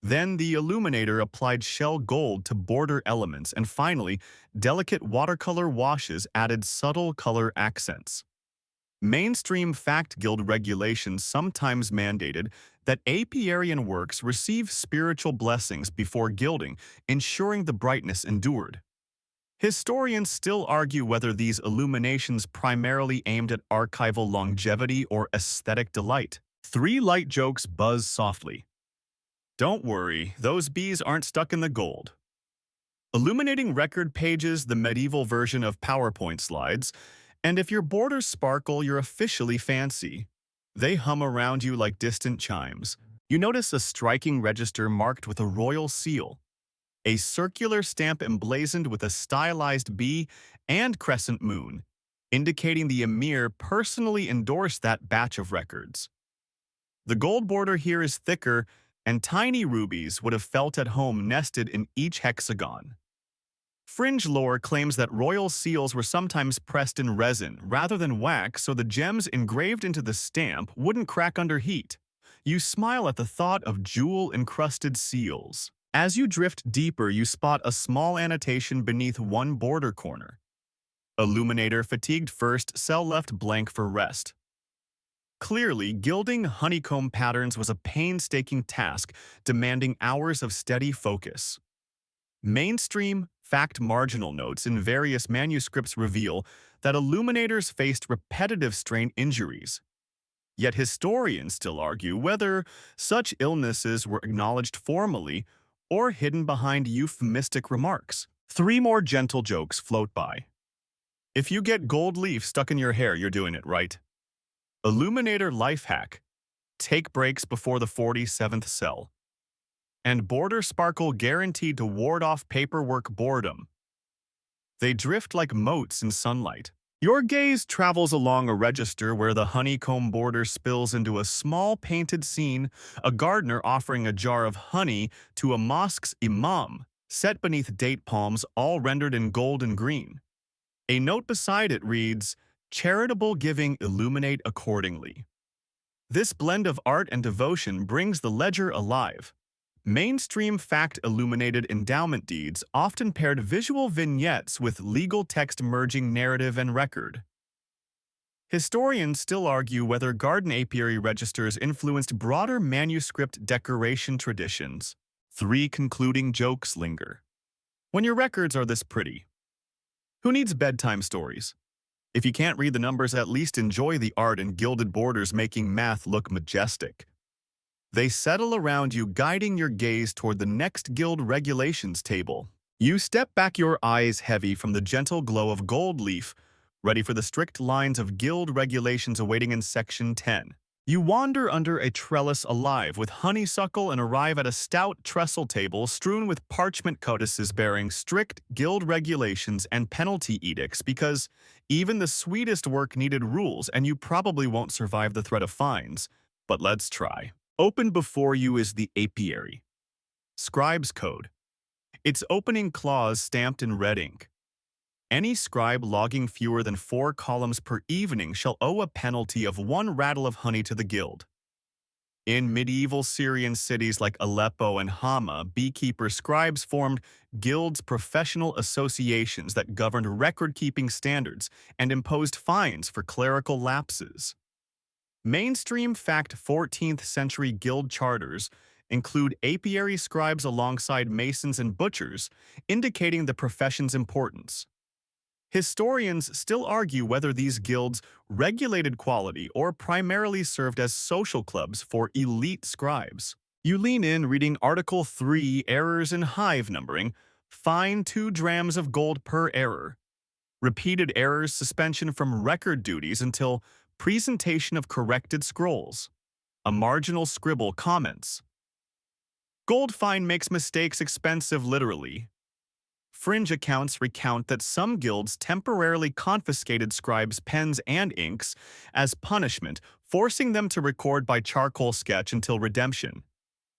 Then the illuminator applied shell gold to border elements, and finally, delicate watercolor washes added subtle color accents. Mainstream fact guild regulations sometimes mandated that apiarian works receive spiritual blessings before gilding, ensuring the brightness endured. Historians still argue whether these illuminations primarily aimed at archival longevity or aesthetic delight. 3 light jokes buzz softly. Don't worry, those bees aren't stuck in the gold. Illuminating record pages, the medieval version of PowerPoint slides, and if your borders sparkle, you're officially fancy. They hum around you like distant chimes. You notice a striking register marked with a royal seal, a circular stamp emblazoned with a stylized bee and crescent moon, indicating the emir personally endorsed that batch of records. The gold border here is thicker, and tiny rubies would have felt at home nested in each hexagon. Fringe lore claims that royal seals were sometimes pressed in resin rather than wax, so the gems engraved into the stamp wouldn't crack under heat. You smile at the thought of jewel-encrusted seals. As you drift deeper, you spot a small annotation beneath one border corner. Illuminator fatigued, first cell left blank for rest. Clearly, gilding honeycomb patterns was a painstaking task, demanding hours of steady focus. Mainstream fact marginal notes in various manuscripts reveal that illuminators faced repetitive strain injuries. Yet historians still argue whether such illnesses were acknowledged formally or hidden behind euphemistic remarks. 3 more gentle jokes float by. If you get gold leaf stuck in your hair, you're doing it right. Illuminator life hack. Take breaks before the 47th cell. And border sparkle guaranteed to ward off paperwork boredom. They drift like motes in sunlight. Your gaze travels along a register where the honeycomb border spills into a small painted scene, a gardener offering a jar of honey to a mosque's imam, set beneath date palms all rendered in gold and green. A note beside it reads, "Charitable giving, illuminate accordingly." This blend of art and devotion brings the ledger alive. Mainstream fact-illuminated endowment deeds often paired visual vignettes with legal text merging narrative and record. Historians still argue whether garden apiary registers influenced broader manuscript decoration traditions. 3 concluding jokes linger. When your records are this pretty, who needs bedtime stories? If you can't read the numbers, at least enjoy the art and gilded borders making math look majestic. They settle around you, guiding your gaze toward the next guild regulations table. You step back, your eyes heavy from the gentle glow of gold leaf, ready for the strict lines of guild regulations awaiting in Section 10. You wander under a trellis alive with honeysuckle and arrive at a stout trestle table strewn with parchment codices bearing strict guild regulations and penalty edicts, because even the sweetest work needed rules and you probably won't survive the threat of fines. But let's try. Open before you is the apiary. Scribe's Code. Its opening clause stamped in red ink. Any scribe logging fewer than 4 columns per evening shall owe a penalty of 1 rattle of honey to the guild. In medieval Syrian cities like Aleppo and Hama, beekeeper scribes formed guilds, professional associations that governed record-keeping standards and imposed fines for clerical lapses. Mainstream fact 14th century guild charters include apiary scribes alongside masons and butchers, indicating the profession's importance. Historians still argue whether these guilds regulated quality or primarily served as social clubs for elite scribes. You lean in reading Article 3, Errors in Hive Numbering, fine 2 drams of gold per error. Repeated errors, suspension from record duties until presentation of corrected scrolls. A marginal scribble comments. Gold fine makes mistakes expensive literally. Fringe accounts recount that some guilds temporarily confiscated scribes' pens and inks as punishment, forcing them to record by charcoal sketch until redemption.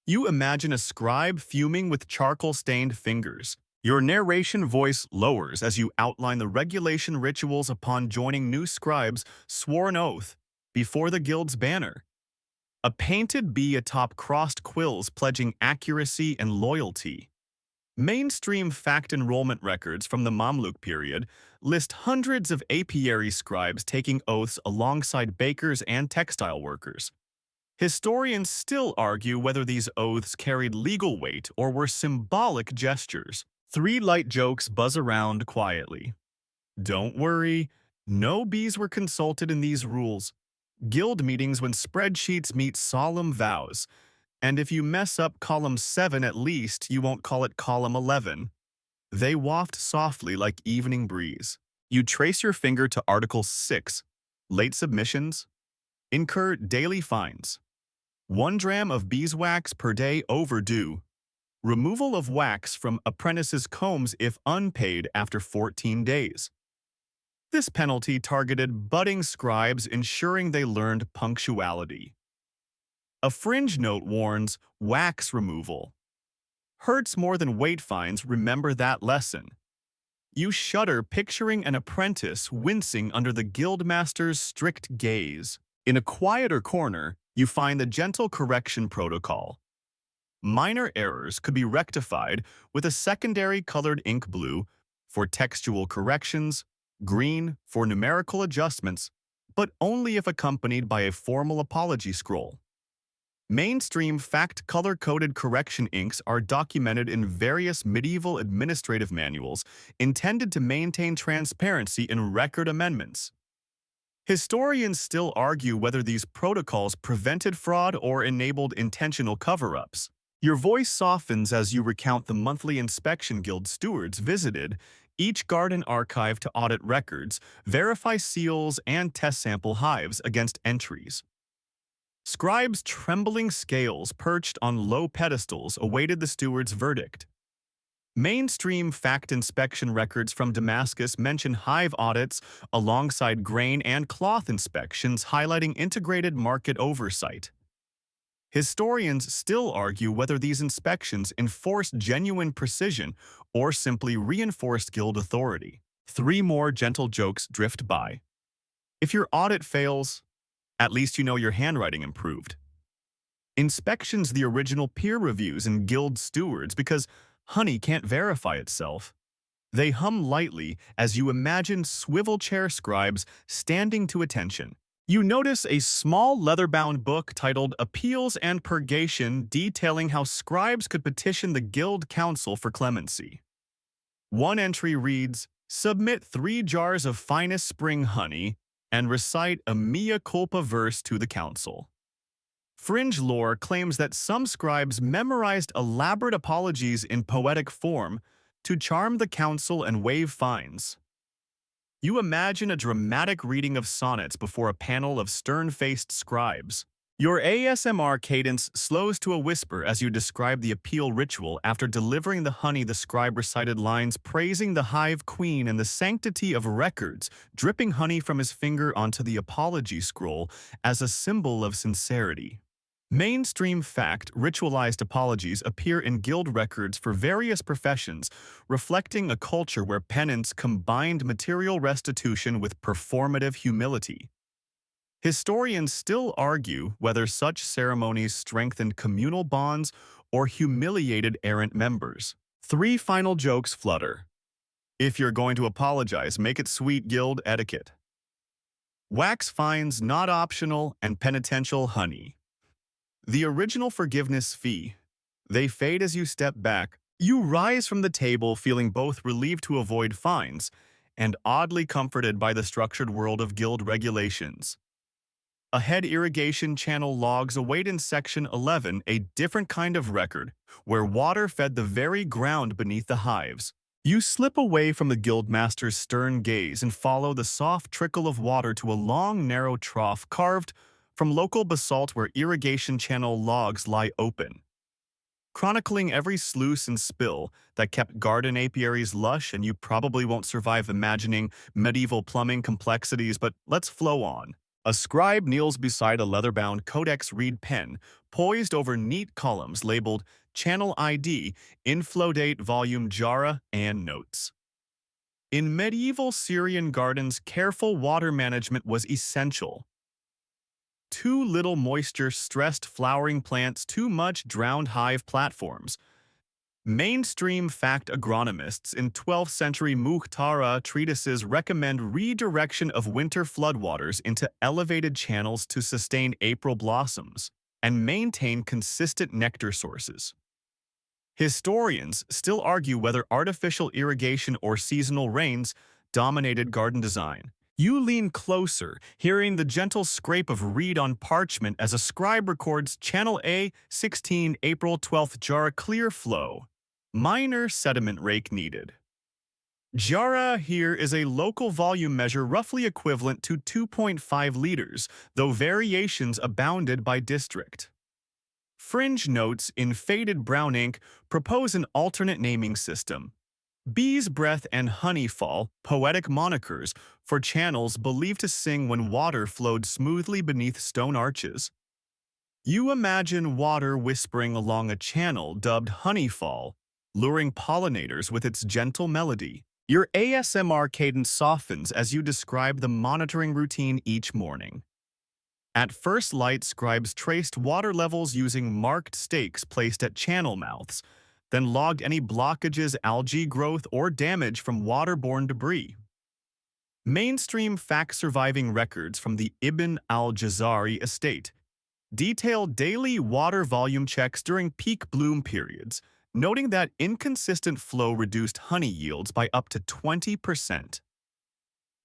You imagine a scribe fuming with charcoal-stained fingers. Your narration voice lowers as you outline the regulation rituals upon joining new scribes swore an oath before the guild's banner. A painted bee atop crossed quills pledging accuracy and loyalty. Mainstream fact enrollment records from the Mamluk period list hundreds of apiary scribes taking oaths alongside bakers and textile workers. Historians still argue whether these oaths carried legal weight or were symbolic gestures. 3 light jokes buzz around quietly. Don't worry, no bees were consulted in these rules. Guild meetings when spreadsheets meet solemn vows. And if you mess up column 7 at least, you won't call it column 11. They waft softly like evening breeze. You trace your finger to Article 6. Late submissions. Incur daily fines. 1 dram of beeswax per day overdue. Removal of wax from apprentices' combs if unpaid after 14 days. This penalty targeted budding scribes, ensuring they learned punctuality. A fringe note warns wax removal. Hurts more than weight fines, remember that lesson. You shudder picturing an apprentice wincing under the guildmaster's strict gaze. In a quieter corner, you find the gentle correction protocol. Minor errors could be rectified with a secondary colored ink blue for textual corrections, green for numerical adjustments, but only if accompanied by a formal apology scroll. Mainstream fact color-coded correction inks are documented in various medieval administrative manuals intended to maintain transparency in record amendments. Historians still argue whether these protocols prevented fraud or enabled intentional cover-ups. Your voice softens as you recount the monthly inspection guild stewards visited each garden archive to audit records, verify seals, and test sample hives against entries. Scribes' trembling scales perched on low pedestals awaited the steward's verdict. Mainstream fact inspection records from Damascus mention hive audits alongside grain and cloth inspections, highlighting integrated market oversight. Historians still argue whether these inspections enforced genuine precision or simply reinforced guild authority. 3 more gentle jokes drift by. If your audit fails, at least you know your handwriting improved. Inspections the original peer reviews and guild stewards because honey can't verify itself. They hum lightly as you imagine swivel chair scribes standing to attention. You notice a small leather-bound book titled Appeals and Purgation detailing how scribes could petition the guild council for clemency. One entry reads, "Submit 3 jars of finest spring honey and recite a mea culpa verse to the council." Fringe lore claims that some scribes memorized elaborate apologies in poetic form to charm the council and waive fines. You imagine a dramatic reading of sonnets before a panel of stern-faced scribes. Your ASMR cadence slows to a whisper as you describe the appeal ritual. After delivering the honey, the scribe recited lines praising the hive queen and the sanctity of records, dripping honey from his finger onto the apology scroll as a symbol of sincerity. Mainstream fact ritualized apologies appear in guild records for various professions, reflecting a culture where penance combined material restitution with performative humility. Historians still argue whether such ceremonies strengthened communal bonds or humiliated errant members. 3 final jokes flutter. If you're going to apologize, make it sweet guild etiquette. Wax fines not optional and penitential honey. The original forgiveness fee. They fade as you step back. You rise from the table feeling both relieved to avoid fines and oddly comforted by the structured world of guild regulations. Ahead irrigation channel logs await in Section 11 a different kind of record, where water fed the very ground beneath the hives. You slip away from the guildmaster's stern gaze and follow the soft trickle of water to a long, narrow trough carved from local basalt where irrigation channel logs lie open, chronicling every sluice and spill that kept garden apiaries lush. And you probably won't survive imagining medieval plumbing complexities, but let's flow on. A scribe kneels beside a leather-bound codex reed pen, poised over neat columns labeled Channel ID, Inflow Date, Volume Jara, and Notes. In medieval Syrian gardens, careful water management was essential. Too little moisture stressed flowering plants, too much drowned hive platforms. Mainstream fact agronomists in 12th century Muhtara treatises recommend redirection of winter floodwaters into elevated channels to sustain April blossoms and maintain consistent nectar sources. Historians still argue whether artificial irrigation or seasonal rains dominated garden design. You lean closer, hearing the gentle scrape of reed on parchment as a scribe records Channel A, 16 April 12th jar clear flow. Minor sediment rake needed. Jara here is a local volume measure roughly equivalent to 2.5 liters, though variations abounded by district. Fringe notes in faded brown ink propose an alternate naming system. Bee's breath and honeyfall, poetic monikers for channels believed to sing when water flowed smoothly beneath stone arches. You imagine water whispering along a channel dubbed honeyfall, luring pollinators with its gentle melody. Your ASMR cadence softens as you describe the monitoring routine each morning. At first light, scribes traced water levels using marked stakes placed at channel mouths, then logged any blockages, algae growth, or damage from waterborne debris. Mainstream fact-surviving records from the Ibn al-Jazari estate detailed daily water volume checks during peak bloom periods, noting that inconsistent flow reduced honey yields by up to 20%.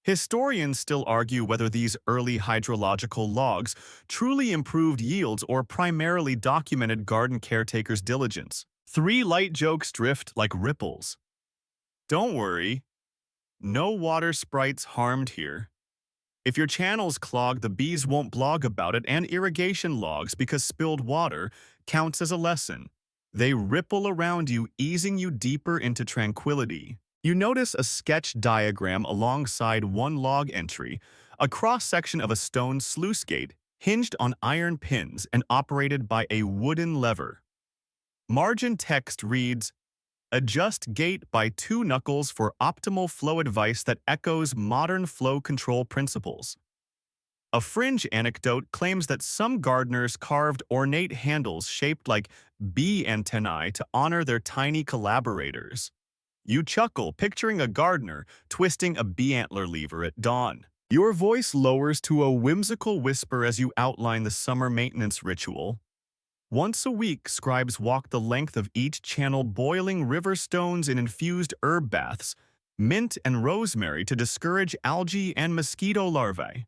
Historians still argue whether these early hydrological logs truly improved yields or primarily documented garden caretakers' diligence. 3 light jokes drift like ripples. Don't worry, no water sprites harmed here. If your channel's clogged, the bees won't blog about it, and irrigation logs, because spilled water counts as a lesson. They ripple around you, easing you deeper into tranquility. You notice a sketch diagram alongside one log entry, a cross-section of a stone sluice gate hinged on iron pins and operated by a wooden lever. Margin text reads, "Adjust gate by 2 knuckles for optimal flow advice that echoes modern flow control principles." A fringe anecdote claims that some gardeners carved ornate handles shaped like bee antennae to honor their tiny collaborators. You chuckle, picturing a gardener twisting a bee antler lever at dawn. Your voice lowers to a whimsical whisper as you outline the summer maintenance ritual. Once a week, scribes walk the length of each channel, boiling river stones in infused herb baths, mint and rosemary to discourage algae and mosquito larvae.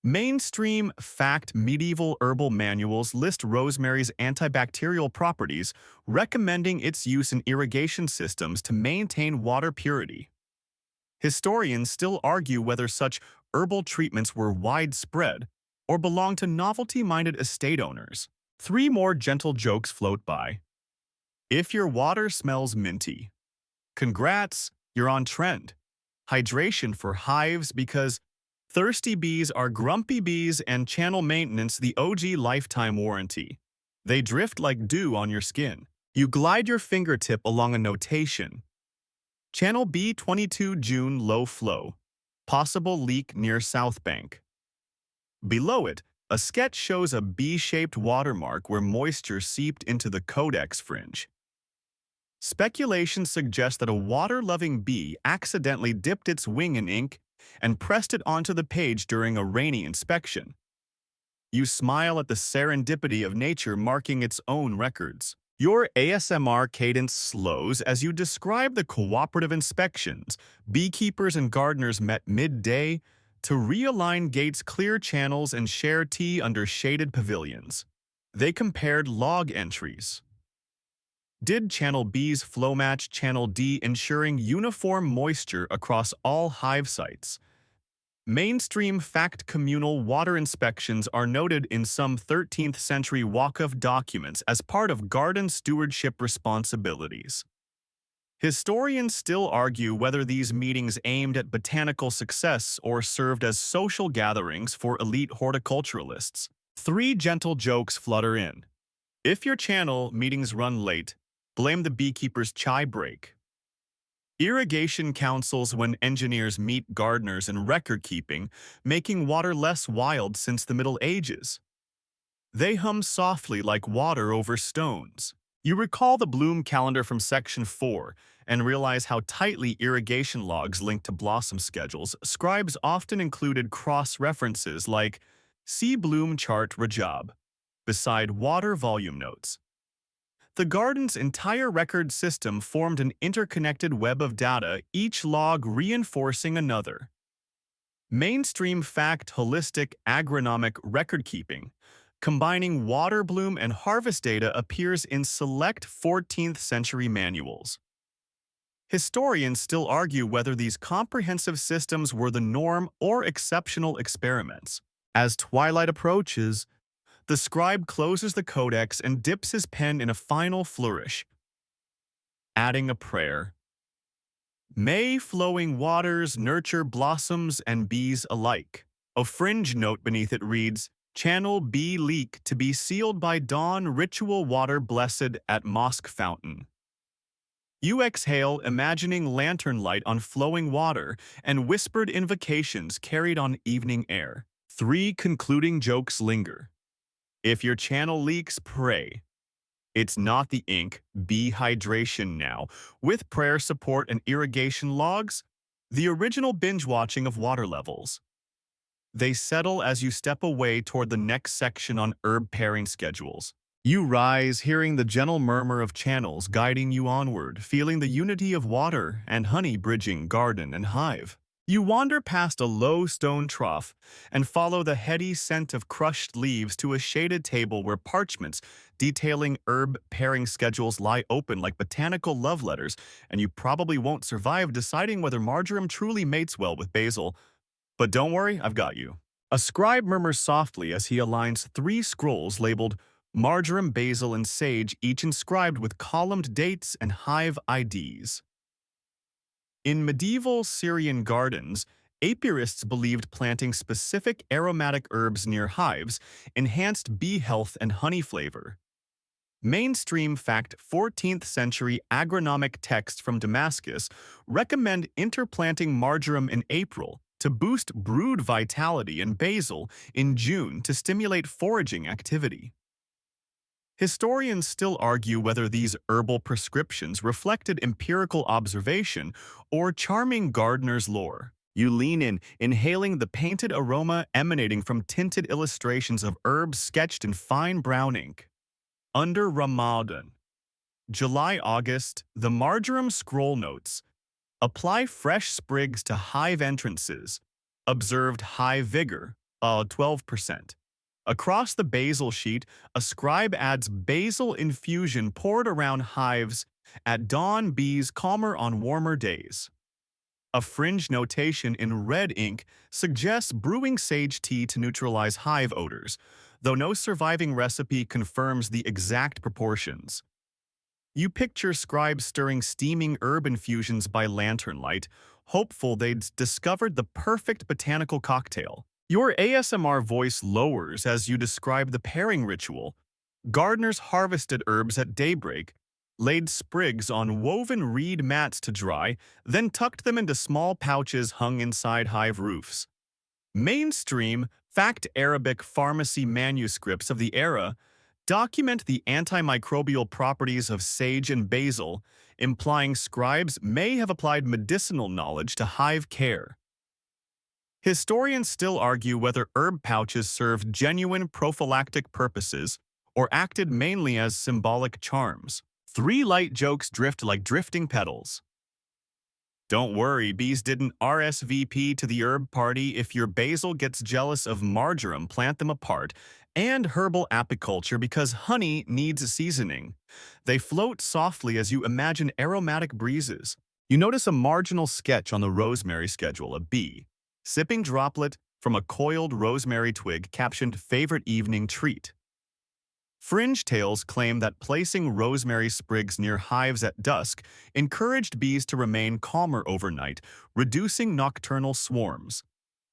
Mainstream fact medieval herbal manuals list rosemary's antibacterial properties, recommending its use in irrigation systems to maintain water purity. Historians still argue whether such herbal treatments were widespread or belonged to novelty-minded estate owners. 3 more gentle jokes float by. If your water smells minty, congrats, you're on trend. Hydration for hives, because thirsty bees are grumpy bees, and channel maintenance, the OG lifetime warranty. They drift like dew on your skin. You glide your fingertip along a notation. Channel B22 June low flow. Possible leak near South Bank. Below it, a sketch shows a bee-shaped watermark where moisture seeped into the codex fringe. Speculation suggests that a water-loving bee accidentally dipped its wing in ink and pressed it onto the page during a rainy inspection. You smile at the serendipity of nature marking its own records. Your ASMR cadence slows as you describe the cooperative inspections. Beekeepers and gardeners met midday to realign gates, clear channels, and share tea under shaded pavilions. They compared log entries. Did Channel B's flow match Channel D, ensuring uniform moisture across all hive sites? Mainstream fact communal water inspections are noted in some 13th century Waqf documents as part of garden stewardship responsibilities. Historians still argue whether these meetings aimed at botanical success or served as social gatherings for elite horticulturalists. 3 gentle jokes flutter in. If your channel meetings run late, blame the beekeeper's chai break. Irrigation councils when engineers meet gardeners in record-keeping, making water less wild since the Middle Ages. They hum softly like water over stones. You recall the bloom calendar from Section 4 and realize how tightly irrigation logs link to blossom schedules. Scribes often included cross-references like "See bloom chart Rajab" beside water volume notes. The garden's entire record system formed an interconnected web of data, each log reinforcing another. Mainstream fact holistic agronomic record-keeping, combining water bloom and harvest data, appears in select 14th century manuals. Historians still argue whether these comprehensive systems were the norm or exceptional experiments. As twilight approaches, the scribe closes the codex and dips his pen in a final flourish, adding a prayer. May flowing waters nurture blossoms and bees alike. A fringe note beneath it reads, Channel B leak to be sealed by dawn, ritual water blessed at mosque fountain. You exhale, imagining lantern light on flowing water and whispered invocations carried on evening air. 3 concluding jokes linger. If your channel leaks, pray. It's not the ink, be hydration now. With prayer support and irrigation logs, the original binge-watching of water levels. They settle as you step away toward the next section on herb pairing schedules. You rise, hearing the gentle murmur of channels guiding you onward, feeling the unity of water and honey bridging garden and hive. You wander past a low stone trough and follow the heady scent of crushed leaves to a shaded table where parchments detailing herb pairing schedules lie open like botanical love letters, and you probably won't survive deciding whether marjoram truly mates well with basil. But don't worry, I've got you. A scribe murmurs softly as he aligns 3 scrolls labeled marjoram, basil, and sage, each inscribed with columned dates and hive IDs. In medieval Syrian gardens, apiarists believed planting specific aromatic herbs near hives enhanced bee health and honey flavor. Mainstream fact 14th century agronomic texts from Damascus recommend interplanting marjoram in April to boost brood vitality and basil in June to stimulate foraging activity. Historians still argue whether these herbal prescriptions reflected empirical observation or charming gardener's lore. You lean in, inhaling the painted aroma emanating from tinted illustrations of herbs sketched in fine brown ink. Under Ramadan, July-August, the marjoram scroll notes. Apply fresh sprigs to hive entrances. Observed hive vigor, 12%. Across the basil sheet, a scribe adds basil infusion poured around hives at dawn, bees calmer on warmer days. A fringe notation in red ink suggests brewing sage tea to neutralize hive odors, though no surviving recipe confirms the exact proportions. You picture scribes stirring steaming herb infusions by lantern light, hopeful they'd discovered the perfect botanical cocktail. Your ASMR voice lowers as you describe the pairing ritual. Gardeners harvested herbs at daybreak, laid sprigs on woven reed mats to dry, then tucked them into small pouches hung inside hive roofs. Mainstream, fact Arabic pharmacy manuscripts of the era document the antimicrobial properties of sage and basil, implying scribes may have applied medicinal knowledge to hive care. Historians still argue whether herb pouches served genuine prophylactic purposes or acted mainly as symbolic charms. 3 light jokes drift like drifting petals. Don't worry, bees didn't RSVP to the herb party. If your basil gets jealous of marjoram, plant them apart. And herbal apiculture because honey needs seasoning. They float softly as you imagine aromatic breezes. You notice a marginal sketch on the rosemary schedule, a bee, sipping droplet from a coiled rosemary twig captioned favorite evening treat. Fringe tales claim that placing rosemary sprigs near hives at dusk encouraged bees to remain calmer overnight, reducing nocturnal swarms.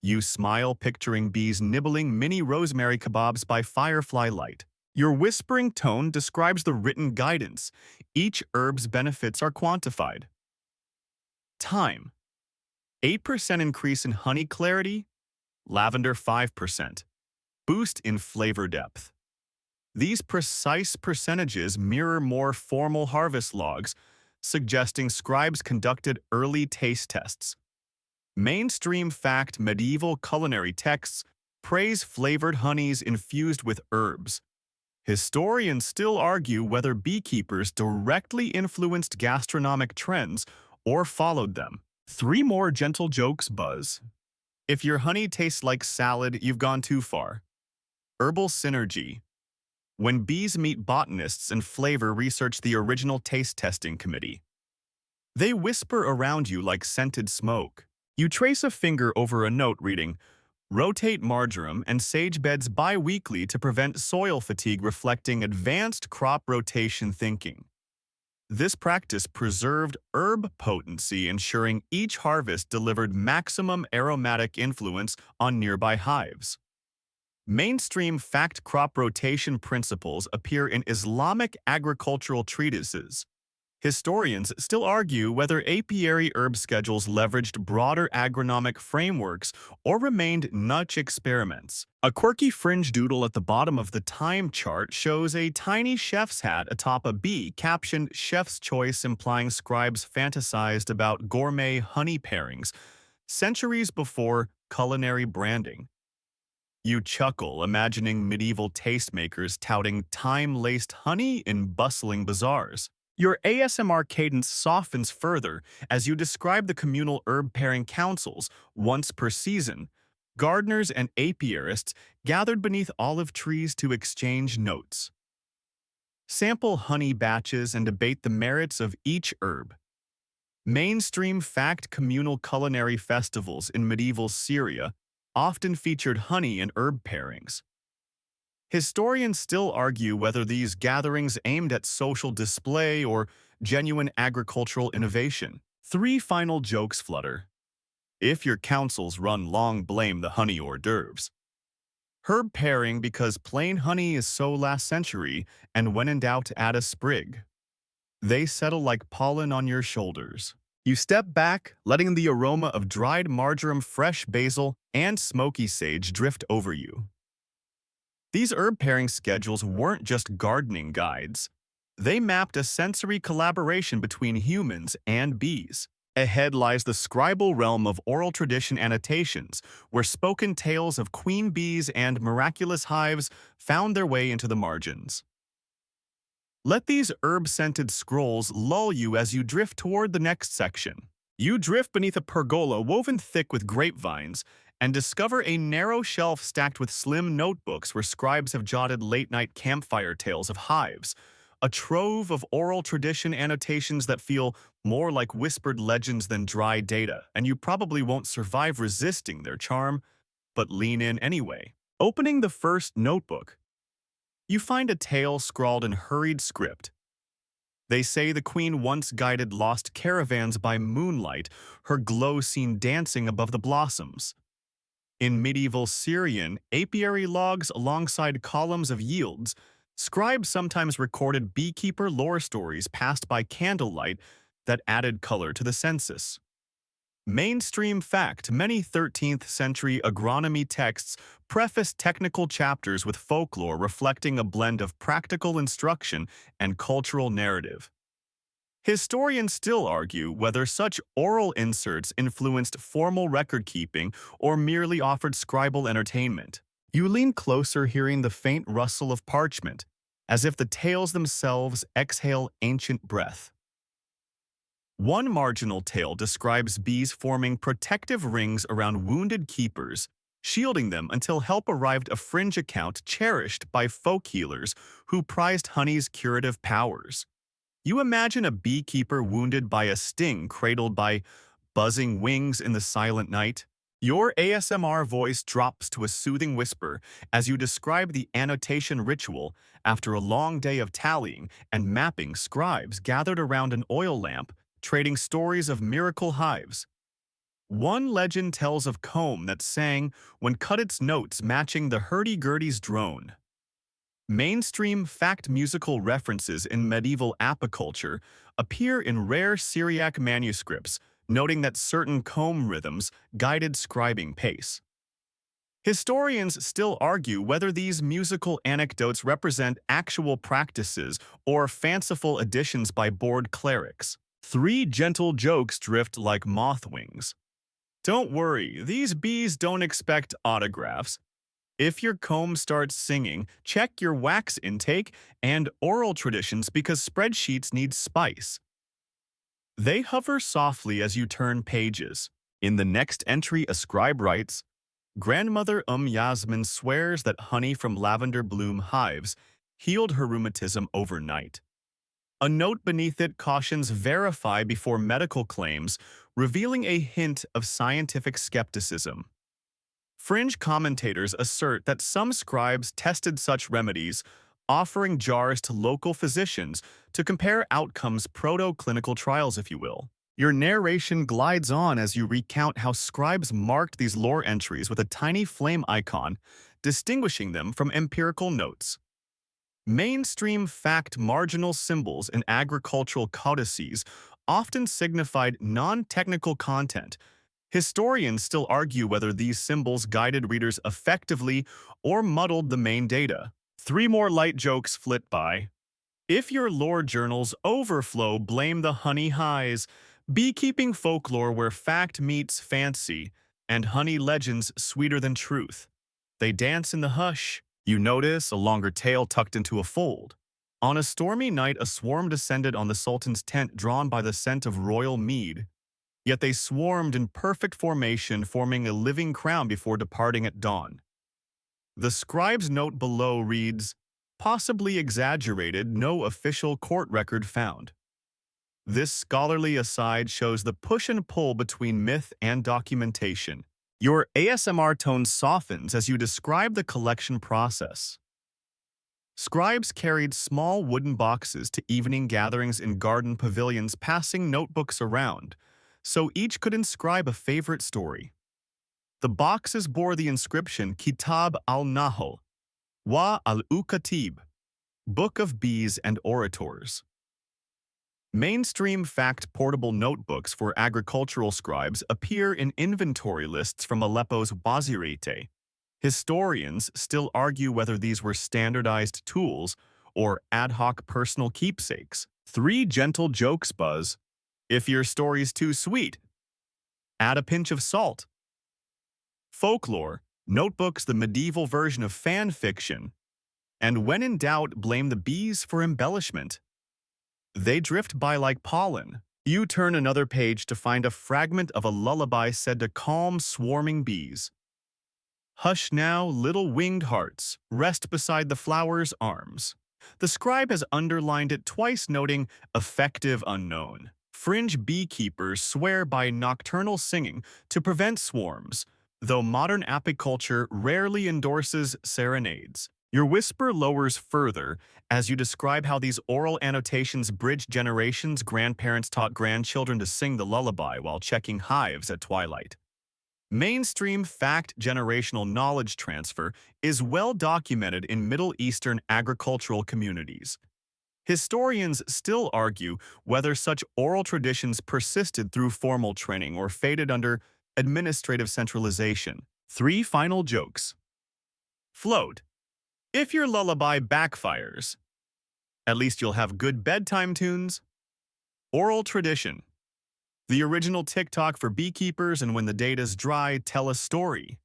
You smile picturing bees nibbling mini rosemary kebabs by firefly light. Your whispering tone describes the written guidance. Each herb's benefits are quantified. Time: 8% increase in honey clarity, lavender 5%. Boost in flavor depth. These precise percentages mirror more formal harvest logs, suggesting scribes conducted early taste tests. Mainstream fact medieval culinary texts praise flavored honeys infused with herbs. Historians still argue whether beekeepers directly influenced gastronomic trends or followed them. 3 more gentle jokes buzz. If your honey tastes like salad, you've gone too far. Herbal synergy. When bees meet botanists and flavor research the original taste testing committee. They whisper around you like scented smoke. You trace a finger over a note reading, "Rotate marjoram and sage beds bi-weekly to prevent soil fatigue," reflecting advanced crop rotation thinking. This practice preserved herb potency, ensuring each harvest delivered maximum aromatic influence on nearby hives. Mainstream fact crop rotation principles appear in Islamic agricultural treatises. Historians still argue whether apiary herb schedules leveraged broader agronomic frameworks or remained niche experiments. A quirky fringe doodle at the bottom of the time chart shows a tiny chef's hat atop a bee captioned "Chef's Choice," implying scribes fantasized about gourmet honey pairings centuries before culinary branding. You chuckle, imagining medieval tastemakers touting time-laced honey in bustling bazaars. Your ASMR cadence softens further as you describe the communal herb pairing councils once per season. Gardeners and apiarists gathered beneath olive trees to exchange notes, sample honey batches, and debate the merits of each herb. Mainstream fact communal culinary festivals in medieval Syria often featured honey and herb pairings. Historians still argue whether these gatherings aimed at social display or genuine agricultural innovation. 3 final jokes flutter. If your councils run long, blame the honey hors d'oeuvres. Herb pairing because plain honey is so last century, and when in doubt, add a sprig. They settle like pollen on your shoulders. You step back, letting the aroma of dried marjoram, fresh basil, and smoky sage drift over you. These herb pairing schedules weren't just gardening guides. They mapped a sensory collaboration between humans and bees. Ahead lies the scribal realm of oral tradition annotations, where spoken tales of queen bees and miraculous hives found their way into the margins. Let these herb-scented scrolls lull you as you drift toward the next section. You drift beneath a pergola woven thick with grapevines and discover a narrow shelf stacked with slim notebooks where scribes have jotted late-night campfire tales of hives, a trove of oral tradition annotations that feel more like whispered legends than dry data, and you probably won't survive resisting their charm, but lean in anyway. Opening the first notebook, you find a tale scrawled in hurried script. They say the queen once guided lost caravans by moonlight, her glow seen dancing above the blossoms. In medieval Syrian apiary logs alongside columns of yields, scribes sometimes recorded beekeeper lore stories passed by candlelight that added color to the census. Mainstream fact, many 13th century agronomy texts preface technical chapters with folklore reflecting a blend of practical instruction and cultural narrative. Historians still argue whether such oral inserts influenced formal record-keeping or merely offered scribal entertainment. You lean closer, hearing the faint rustle of parchment, as if the tales themselves exhale ancient breath. One marginal tale describes bees forming protective rings around wounded keepers, shielding them until help arrived, a fringe account cherished by folk healers who prized honey's curative powers. You imagine a beekeeper wounded by a sting cradled by buzzing wings in the silent night? Your ASMR voice drops to a soothing whisper as you describe the annotation ritual. After a long day of tallying and mapping, scribes gathered around an oil lamp, trading stories of miracle hives. One legend tells of comb that sang when cut, its notes matching the hurdy-gurdy's drone. Mainstream fact musical references in medieval apiculture appear in rare Syriac manuscripts, noting that certain comb rhythms guided scribing pace. Historians still argue whether these musical anecdotes represent actual practices or fanciful additions by bored clerics. Three gentle jokes drift like moth wings. Don't worry, these bees don't expect autographs. If your comb starts singing, check your wax intake and oral traditions, because spreadsheets need spice. They hover softly as you turn pages. In the next entry, a scribe writes, Grandmother Yasmin swears that honey from lavender bloom hives healed her rheumatism overnight. A note beneath it cautions verify before medical claims, revealing a hint of scientific skepticism. Fringe commentators assert that some scribes tested such remedies, offering jars to local physicians to compare outcomes, proto-clinical trials, if you will. Your narration glides on as you recount how scribes marked these lore entries with a tiny flame icon, distinguishing them from empirical notes. Mainstream fact marginal symbols in agricultural codices often signified non-technical content. Historians still argue whether these symbols guided readers effectively or muddled the main data. Three more light jokes flit by. If your lore journals overflow, blame the honey highs. Beekeeping folklore where fact meets fancy, and honey legends sweeter than truth. They dance in the hush. You notice a longer tail tucked into a fold. On a stormy night, a swarm descended on the Sultan's tent, drawn by the scent of royal mead. Yet they swarmed in perfect formation, forming a living crown before departing at dawn. The scribe's note below reads, possibly exaggerated, no official court record found. This scholarly aside shows the push and pull between myth and documentation. Your ASMR tone softens as you describe the collection process. Scribes carried small wooden boxes to evening gatherings in garden pavilions, passing notebooks around, so each could inscribe a favorite story. The boxes bore the inscription Kitab al-Nahl, wa al-Ukatib, Book of Bees and Orators. Mainstream fact portable notebooks for agricultural scribes appear in inventory lists from Aleppo's Wazirete. Historians still argue whether these were standardized tools or ad hoc personal keepsakes. Three gentle jokes buzz. If your story's too sweet, add a pinch of salt. Folklore, notebooks, the medieval version of fan fiction. And when in doubt, blame the bees for embellishment. They drift by like pollen. You turn another page to find a fragment of a lullaby said to calm swarming bees. Hush now, little winged hearts, rest beside the flower's arms. The scribe has underlined it twice, noting effective unknown. Fringe beekeepers swear by nocturnal singing to prevent swarms, though modern apiculture rarely endorses serenades. Your whisper lowers further as you describe how these oral annotations bridge generations. Grandparents taught grandchildren to sing the lullaby while checking hives at twilight. Mainstream fact generational knowledge transfer is well documented in Middle Eastern agricultural communities. Historians still argue whether such oral traditions persisted through formal training or faded under administrative centralization. Three final jokes. Float. If your lullaby backfires, at least you'll have good bedtime tunes. Oral tradition. The original TikTok for beekeepers and when the data's dry tell a story.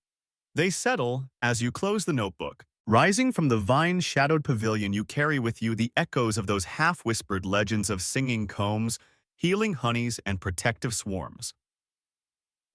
They settle as you close the notebook. Rising from the vine-shadowed pavilion, you carry with you the echoes of those half-whispered legends of singing combs, healing honeys, and protective swarms.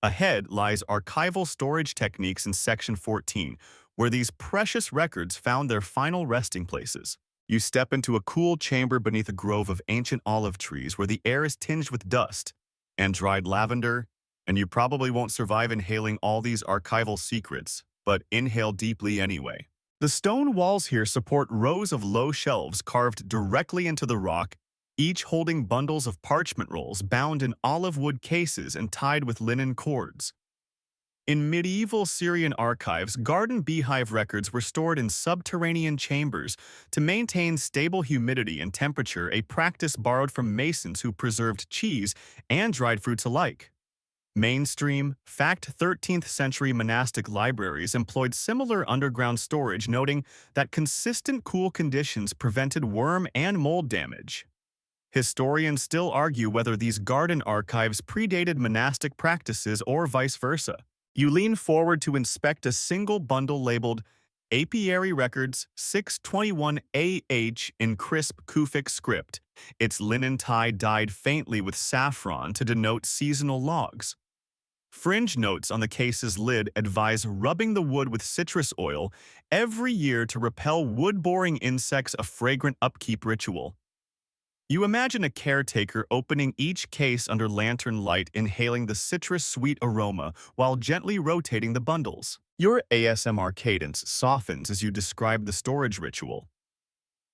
Ahead lies archival storage techniques in Section 14, where these precious records found their final resting places. You step into a cool chamber beneath a grove of ancient olive trees where the air is tinged with dust and dried lavender, and you probably won't survive inhaling all these archival secrets, but inhale deeply anyway. The stone walls here support rows of low shelves carved directly into the rock, each holding bundles of parchment rolls bound in olive wood cases and tied with linen cords. In medieval Syrian archives, garden beehive records were stored in subterranean chambers to maintain stable humidity and temperature, a practice borrowed from masons who preserved cheese and dried fruits alike. Mainstream, fact 13th century monastic libraries employed similar underground storage, noting that consistent cool conditions prevented worm and mold damage. Historians still argue whether these garden archives predated monastic practices or vice versa. You lean forward to inspect a single bundle labeled Apiary Records 621 AH in crisp Kufic script, its linen tie dyed faintly with saffron to denote seasonal logs. Fringe notes on the case's lid advise rubbing the wood with citrus oil every year to repel wood-boring insects, a fragrant upkeep ritual. You imagine a caretaker opening each case under lantern light, inhaling the citrus-sweet aroma while gently rotating the bundles. Your ASMR cadence softens as you describe the storage ritual.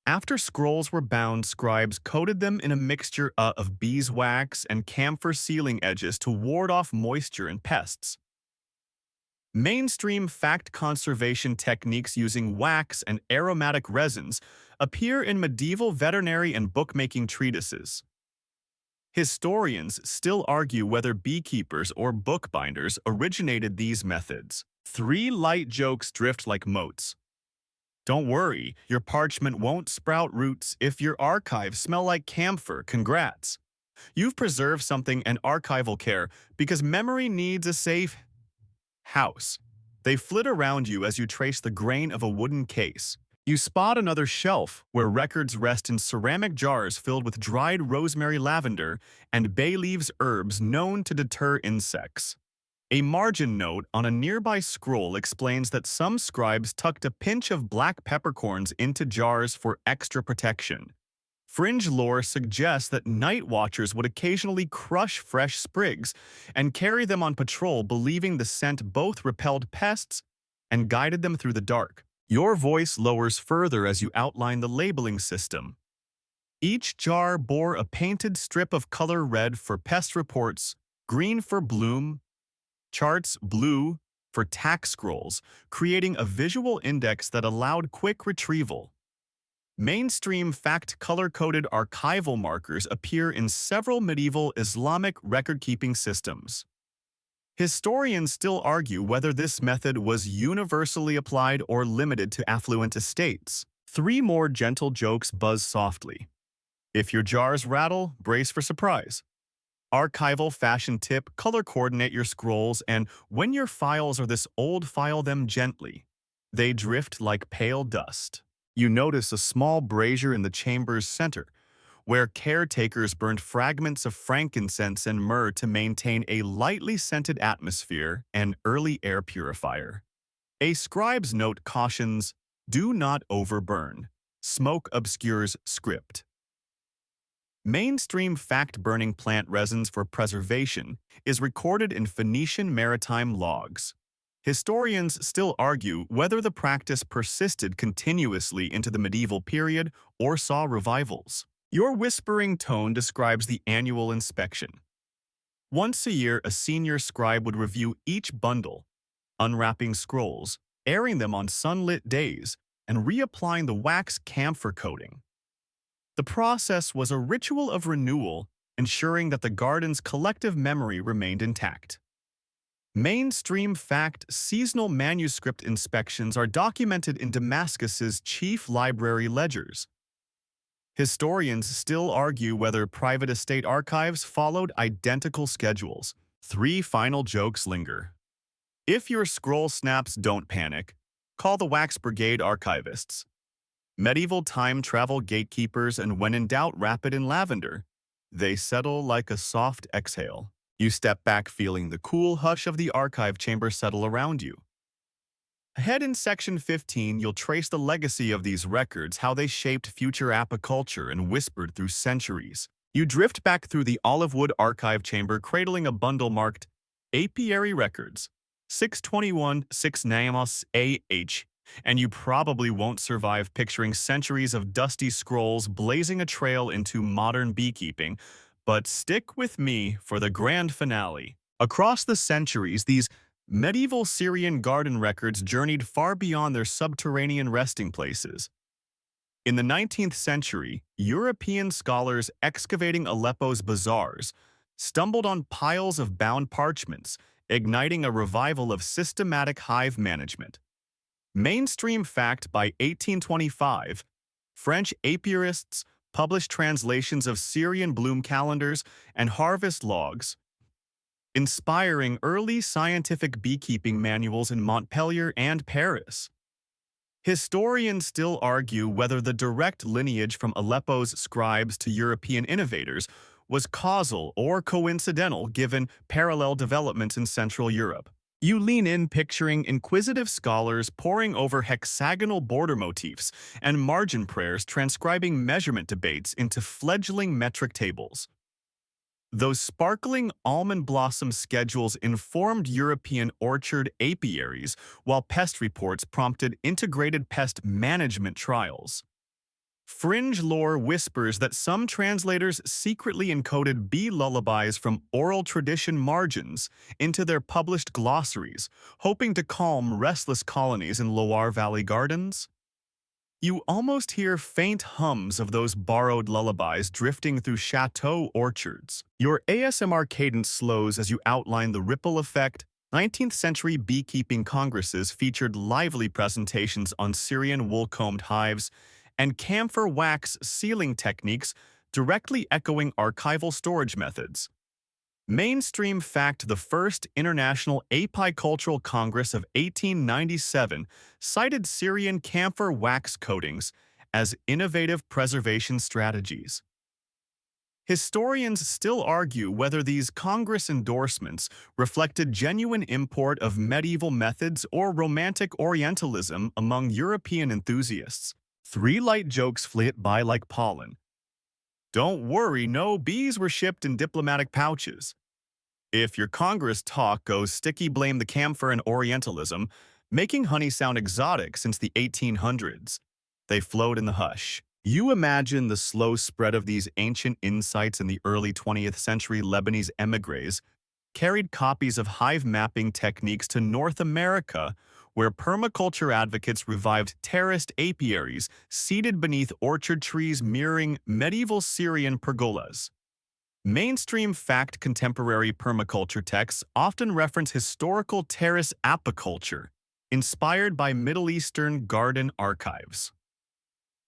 After scrolls were bound, scribes coated them in a mixture of beeswax and camphor sealing edges to ward off moisture and pests. Mainstream fact conservation techniques using wax and aromatic resins appear in medieval veterinary and bookmaking treatises. Historians still argue whether beekeepers or bookbinders originated these methods. 3 light jokes drift like motes. Don't worry, your parchment won't sprout roots if your archives smell like camphor. Congrats! You've preserved something and archival care because memory needs a safe house. They flit around you as you trace the grain of a wooden case. You spot another shelf where records rest in ceramic jars filled with dried rosemary, lavender, and bay leaves, herbs known to deter insects. A margin note on a nearby scroll explains that some scribes tucked a pinch of black peppercorns into jars for extra protection. Fringe lore suggests that night watchers would occasionally crush fresh sprigs and carry them on patrol, believing the scent both repelled pests and guided them through the dark. Your voice lowers further as you outline the labeling system. Each jar bore a painted strip of color: red for pest reports, green for bloom charts, blue for tax scrolls, creating a visual index that allowed quick retrieval. Mainstream fact color-coded archival markers appear in several medieval Islamic record-keeping systems. Historians still argue whether this method was universally applied or limited to affluent estates. 3 more gentle jokes buzz softly. If your jars rattle, brace for surprise. Archival fashion tip: color coordinate your scrolls, and when your files are this old, file them gently. They drift like pale dust. You notice a small brazier in the chamber's center, where caretakers burned fragments of frankincense and myrrh to maintain a lightly scented atmosphere, an early air purifier. A scribe's note cautions, do not overburn. Smoke obscures script. Mainstream fact-burning plant resins for preservation is recorded in Phoenician maritime logs. Historians still argue whether the practice persisted continuously into the medieval period or saw revivals. Your whispering tone describes the annual inspection. Once a year, a senior scribe would review each bundle, unwrapping scrolls, airing them on sunlit days, and reapplying the wax camphor coating. The process was a ritual of renewal, ensuring that the garden's collective memory remained intact. Mainstream fact seasonal manuscript inspections are documented in Damascus's chief library ledgers. Historians still argue whether private estate archives followed identical schedules. Three final jokes linger. If your scroll snaps, don't panic. Call the Wax Brigade archivists. Medieval time travel gatekeepers, and when in doubt, wrap it in lavender. They settle like a soft exhale. You step back feeling the cool hush of the archive chamber settle around you. Ahead in Section 15, you'll trace the legacy of these records, how they shaped future apiculture and whispered through centuries. You drift back through the olive wood archive chamber, cradling a bundle marked Apiary Records, 621 6 Naamos AH, and you probably won't survive picturing centuries of dusty scrolls blazing a trail into modern beekeeping, but stick with me for the grand finale. Across the centuries, these medieval Syrian garden records journeyed far beyond their subterranean resting places. In the 19th century, European scholars excavating Aleppo's bazaars stumbled on piles of bound parchments, igniting a revival of systematic hive management. Mainstream fact: by 1825, French apiarists published translations of Syrian bloom calendars and harvest logs, inspiring early scientific beekeeping manuals in Montpellier and Paris. Historians still argue whether the direct lineage from Aleppo's scribes to European innovators was causal or coincidental given parallel developments in Central Europe. You lean in picturing inquisitive scholars poring over hexagonal border motifs and margin prayers transcribing measurement debates into fledgling metric tables. Those sparkling almond blossom schedules informed European orchard apiaries, while pest reports prompted integrated pest management trials. Fringe lore whispers that some translators secretly encoded bee lullabies from oral tradition margins into their published glossaries, hoping to calm restless colonies in Loire Valley gardens. You almost hear faint hums of those borrowed lullabies drifting through chateau orchards. Your ASMR cadence slows as you outline the ripple effect. 19th century beekeeping congresses featured lively presentations on Syrian wool-combed hives and camphor wax sealing techniques directly echoing archival storage methods. Mainstream fact: the first International Apicultural Congress of 1897 cited Syrian camphor wax coatings as innovative preservation strategies. Historians still argue whether these Congress endorsements reflected genuine import of medieval methods or romantic Orientalism among European enthusiasts. Three light jokes flit by like pollen. Don't worry, no bees were shipped in diplomatic pouches. If your Congress talk goes sticky, blame the camphor and Orientalism, making honey sound exotic since the 1800s. They float in the hush. You imagine the slow spread of these ancient insights in the early 20th century. Lebanese emigres carried copies of hive mapping techniques to North America, where permaculture advocates revived terraced apiaries seated beneath orchard trees mirroring medieval Syrian pergolas. Mainstream fact: contemporary permaculture texts often reference historical terrace apiculture, inspired by Middle Eastern garden archives.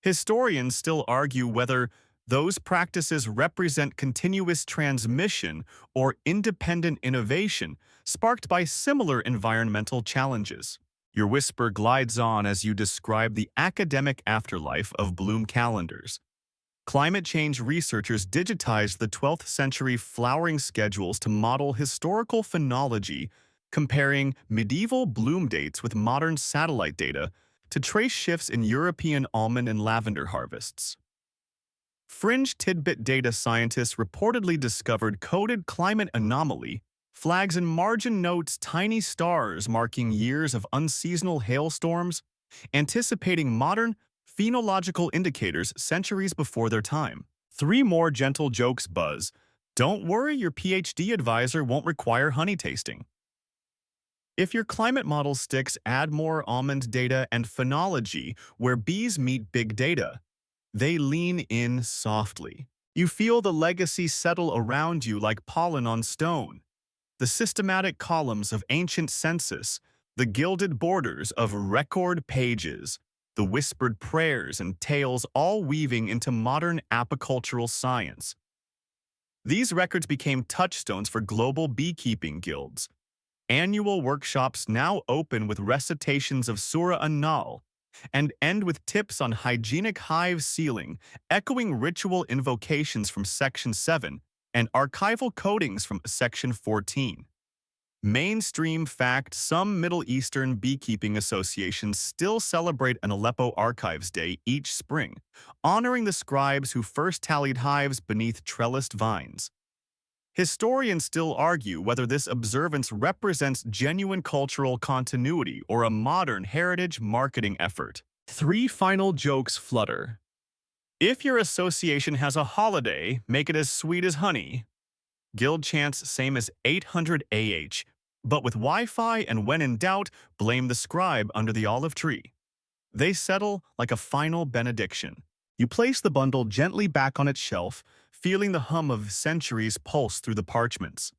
Historians still argue whether those practices represent continuous transmission or independent innovation sparked by similar environmental challenges. Your whisper glides on as you describe the academic afterlife of bloom calendars. Climate change researchers digitized the 12th century flowering schedules to model historical phenology, comparing medieval bloom dates with modern satellite data to trace shifts in European almond and lavender harvests. Fringe tidbit: data scientists reportedly discovered coded climate anomaly flags in margin notes, tiny stars marking years of unseasonal hailstorms, anticipating modern phenological indicators centuries before their time. Three more gentle jokes buzz. Don't worry, your PhD advisor won't require honey tasting. If your climate model sticks, add more almond data and phenology where bees meet big data. They lean in softly. You feel the legacy settle around you like pollen on stone. The systematic columns of ancient census, the gilded borders of record pages, the whispered prayers and tales all weaving into modern apicultural science. These records became touchstones for global beekeeping guilds. Annual workshops now open with recitations of Surah An-Nahl and end with tips on hygienic hive sealing, echoing ritual invocations from Section 7 and archival codings from Section 14. Mainstream fact, some Middle Eastern beekeeping associations still celebrate an Aleppo Archives Day each spring, honoring the scribes who first tallied hives beneath trellised vines. Historians still argue whether this observance represents genuine cultural continuity or a modern heritage marketing effort. 3 final jokes flutter. If your association has a holiday, make it as sweet as honey. Guild chants same as 800 AH, but with Wi-Fi and when in doubt, blame the scribe under the olive tree. They settle like a final benediction. You place the bundle gently back on its shelf, feeling the hum of centuries pulse through the parchments.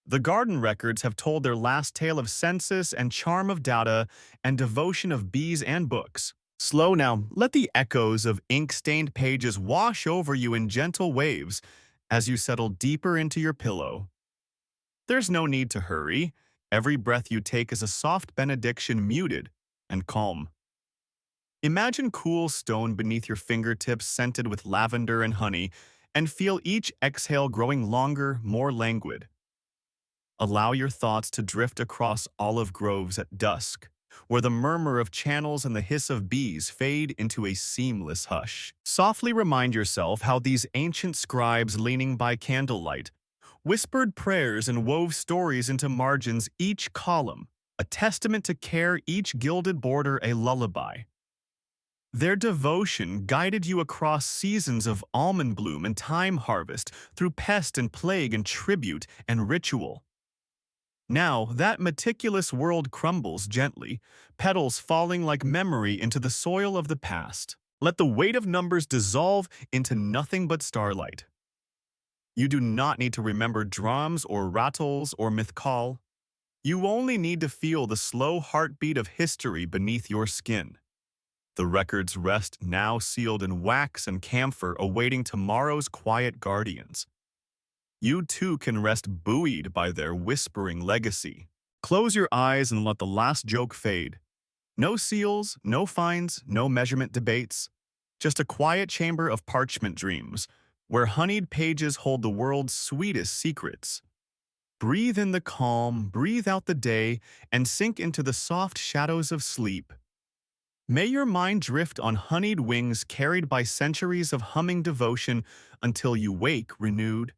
The garden records have told their last tale of census and charm of data and devotion of bees and books. Slow now, let the echoes of ink-stained pages wash over you in gentle waves as you settle deeper into your pillow. There's no need to hurry. Every breath you take is a soft benediction, muted and calm. Imagine cool stone beneath your fingertips scented with lavender and honey, and feel each exhale growing longer, more languid. Allow your thoughts to drift across olive groves at dusk, where the murmur of channels and the hiss of bees fade into a seamless hush. Softly remind yourself how these ancient scribes leaning by candlelight whispered prayers and wove stories into margins, each column, a testament to care, each gilded border a lullaby. Their devotion guided you across seasons of almond bloom and time harvest, through pest and plague and tribute and ritual. Now, that meticulous world crumbles gently, petals falling like memory into the soil of the past. Let the weight of numbers dissolve into nothing but starlight. You do not need to remember drums or rattles or mythkal. You only need to feel the slow heartbeat of history beneath your skin. The records rest now sealed in wax and camphor, awaiting tomorrow's quiet guardians. You too can rest buoyed by their whispering legacy. Close your eyes and let the last joke fade. No seals, no fines, no measurement debates. Just a quiet chamber of parchment dreams, where honeyed pages hold the world's sweetest secrets. Breathe in the calm, breathe out the day, and sink into the soft shadows of sleep. May your mind drift on honeyed wings carried by centuries of humming devotion until you wake renewed.